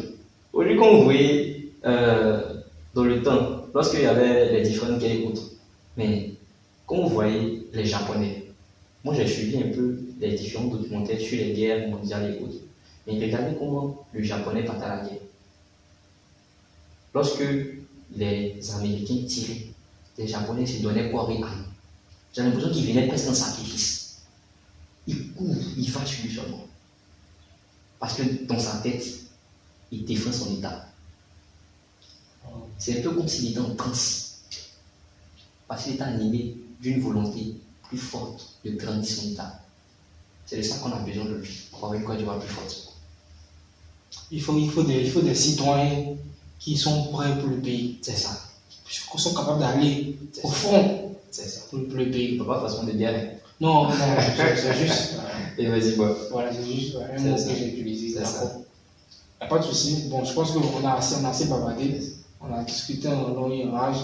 Aujourd'hui, quand vous voyez dans le temps, lorsqu'il y avait les différentes guerres et autres, mais quand vous voyez les Japonais, moi j'ai suivi un peu les différents documentaires sur les guerres mondiales et autres. Mais regardez comment le Japonais partait à la guerre. Lorsque les Américains tiraient, les Japonais se donnaient corps et âme. J'ai l'impression qu'ils venaient presque en sacrifice. Ils courent, ils vont sur lui seulement. Parce que dans sa tête, il défend son état. C'est un peu comme s'il était en transe. Parce qu'il est animé d'une volonté plus forte de grandir son état. C'est de ça qu'on a besoin de lui, pour avoir une Côte d'Ivoire plus forte. Il faut des citoyens qui sont prêts pour le pays. C'est ça. Qui sont capables d'aller au front. C'est ça. Pour le pays. Pas façon de guerre. Non, c'est juste. Et vas-y, bon. Voilà, c'est juste un mot que j'ai utilisé. C'est ça. Il n'y a pas de souci. Bon, je pense qu'on a assez bavardé. On a discuté en long et en large.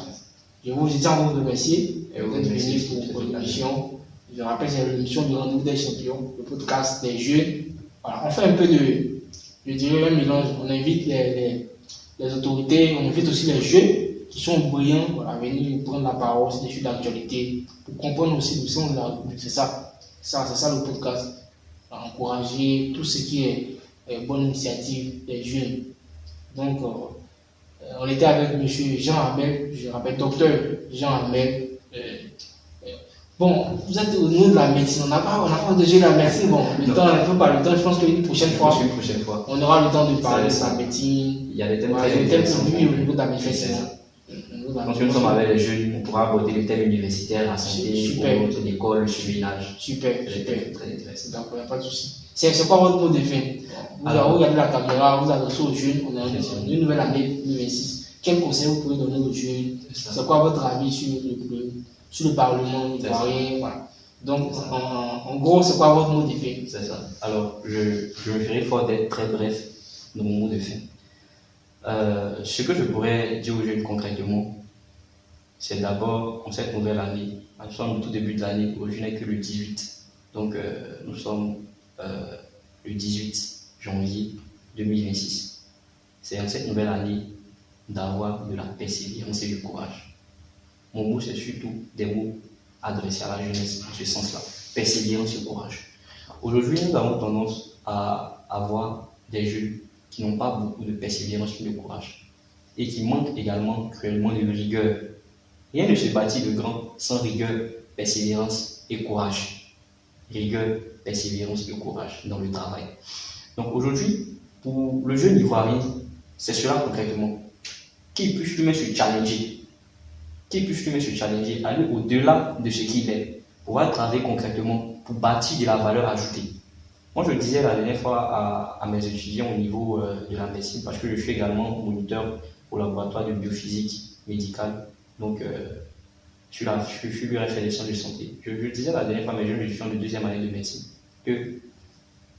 Je tiens à vous remercier d'être venu pour l'émission. Je rappelle, c'est l'émission du Rendez-vous des Champions, le podcast des jeunes. Voilà, on fait un peu je dirais, un mélange. On invite les autorités, on invite aussi les jeunes qui sont brillants à venir prendre la parole sur des sujets d'actualité pour comprendre aussi le sens de la République. C'est ça le podcast. Encourager tout ce qui est bonne initiative des jeunes. Donc, on était avec M. Jean Hamel, je rappelle, docteur Jean Hamel. Bon, vous êtes au niveau de la médecine, on n'a pas déjà la médecine, bon, le temps, je pense qu'une prochaine fois, on aura le temps de parler de la médecine. Il y a des thèmes très intéressants au niveau de la médecine. Quand nous sommes avec les jeunes, on pourra aborder les thèmes universitaires, la santé, l'école, le survillage. Super. Très intéressant. Donc, il n'y a pas de souci. C'est quoi votre mot de fin? Vous regardez la caméra, vous adressez aux jeunes, on est une nouvelle année 2026. Quel conseil vous pouvez donner aux jeunes? C'est quoi votre avis sur le Parlement ivoirien? Voilà. Donc, en gros, c'est quoi votre mot de fin? C'est ça. Alors, je me ferai fort d'être très bref dans mon mot de fin. Ce que je pourrais dire aux jeunes concrètement, c'est d'abord, en cette nouvelle année, nous sommes au tout début de l'année, aujourd'hui n'est que le 18. Donc, nous sommes le 18 janvier 2026. C'est en cette nouvelle année d'avoir de la persévérance et du courage. Mon mot, c'est surtout des mots adressés à la jeunesse en ce sens-là. Persévérance et courage. Aujourd'hui, nous avons tendance à avoir des jeunes qui n'ont pas beaucoup de persévérance et de courage. et qui manque également cruellement de rigueur. Rien ne se bâtit de grand sans rigueur, persévérance et courage. Rigueur, persévérance et courage dans le travail. Donc aujourd'hui, pour le jeune Ivoirien, c'est cela concrètement. Qui puisse lui-même se challenger, aller au-delà de ce qu'il est, pouvoir travailler concrètement pour bâtir de la valeur ajoutée. Moi, je le disais la dernière fois à mes étudiants au niveau de la médecine, parce que je suis également moniteur au laboratoire de biophysique médicale. Donc, je suis lui référent de santé. Je le disais la dernière fois à mes jeunes étudiants de deuxième année de médecine, que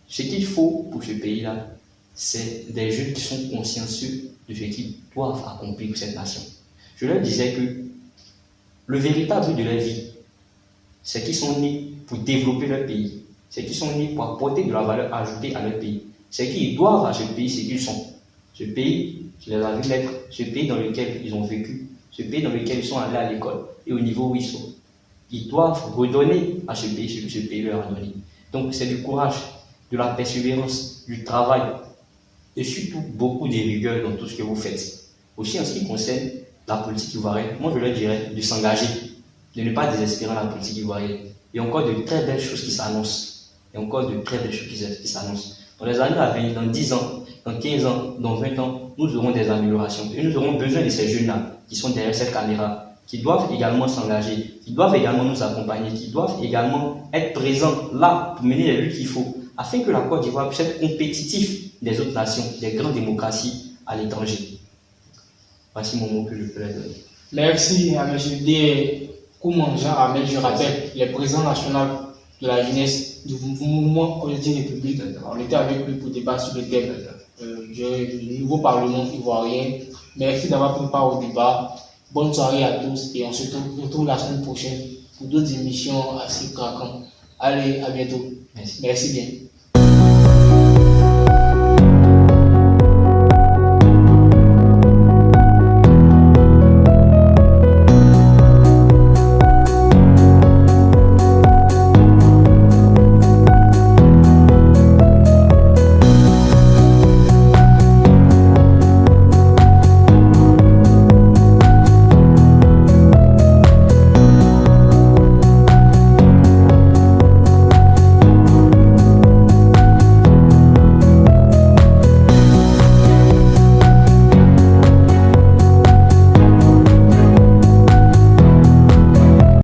ce qu'il faut pour ce pays-là, c'est des jeunes qui sont consciencieux de ce qu'ils doivent accomplir pour cette nation. Je leur disais que le véritable but de leur vie, c'est qu'ils sont nés pour développer leur pays. C'est qu'ils sont nés pour apporter de la valeur ajoutée à leur pays. C'est qu'ils doivent à ce pays ce qu'ils sont. Ce pays qui les a vu naître, ce pays dans lequel ils ont vécu, ce pays dans lequel ils sont allés à l'école et au niveau où ils sont. Ils doivent redonner à ce pays ce que ce pays leur a donné. Donc c'est du courage, de la persévérance, du travail et surtout beaucoup de rigueur dans tout ce que vous faites. Aussi en ce qui concerne la politique ivoirienne, moi je leur dirais de s'engager, de ne pas désespérer dans la politique ivoirienne. Il y a encore de très belles choses qui s'annoncent. Dans les années à venir, dans 10 ans, dans 15 ans, dans 20 ans, nous aurons des améliorations. Et nous aurons besoin de ces jeunes-là qui sont derrière cette caméra, qui doivent également s'engager, qui doivent également nous accompagner, qui doivent également être présents là pour mener les luttes qu'il faut, afin que la Côte d'Ivoire puisse être compétitive des autres nations, des grandes démocraties à l'étranger. Voici mon mot que je peux leur donner. Merci à M. D. Kouman Jean Ahmed, je rappelle, le président national de la jeunesse du mouvement Origine République. On était avec lui pour débattre sur le thème du nouveau Parlement ivoirien. Merci d'avoir pris part au débat. Bonne soirée à tous et on se retrouve la semaine prochaine pour d'autres émissions assez craquantes. Allez, à bientôt. Merci. Merci bien.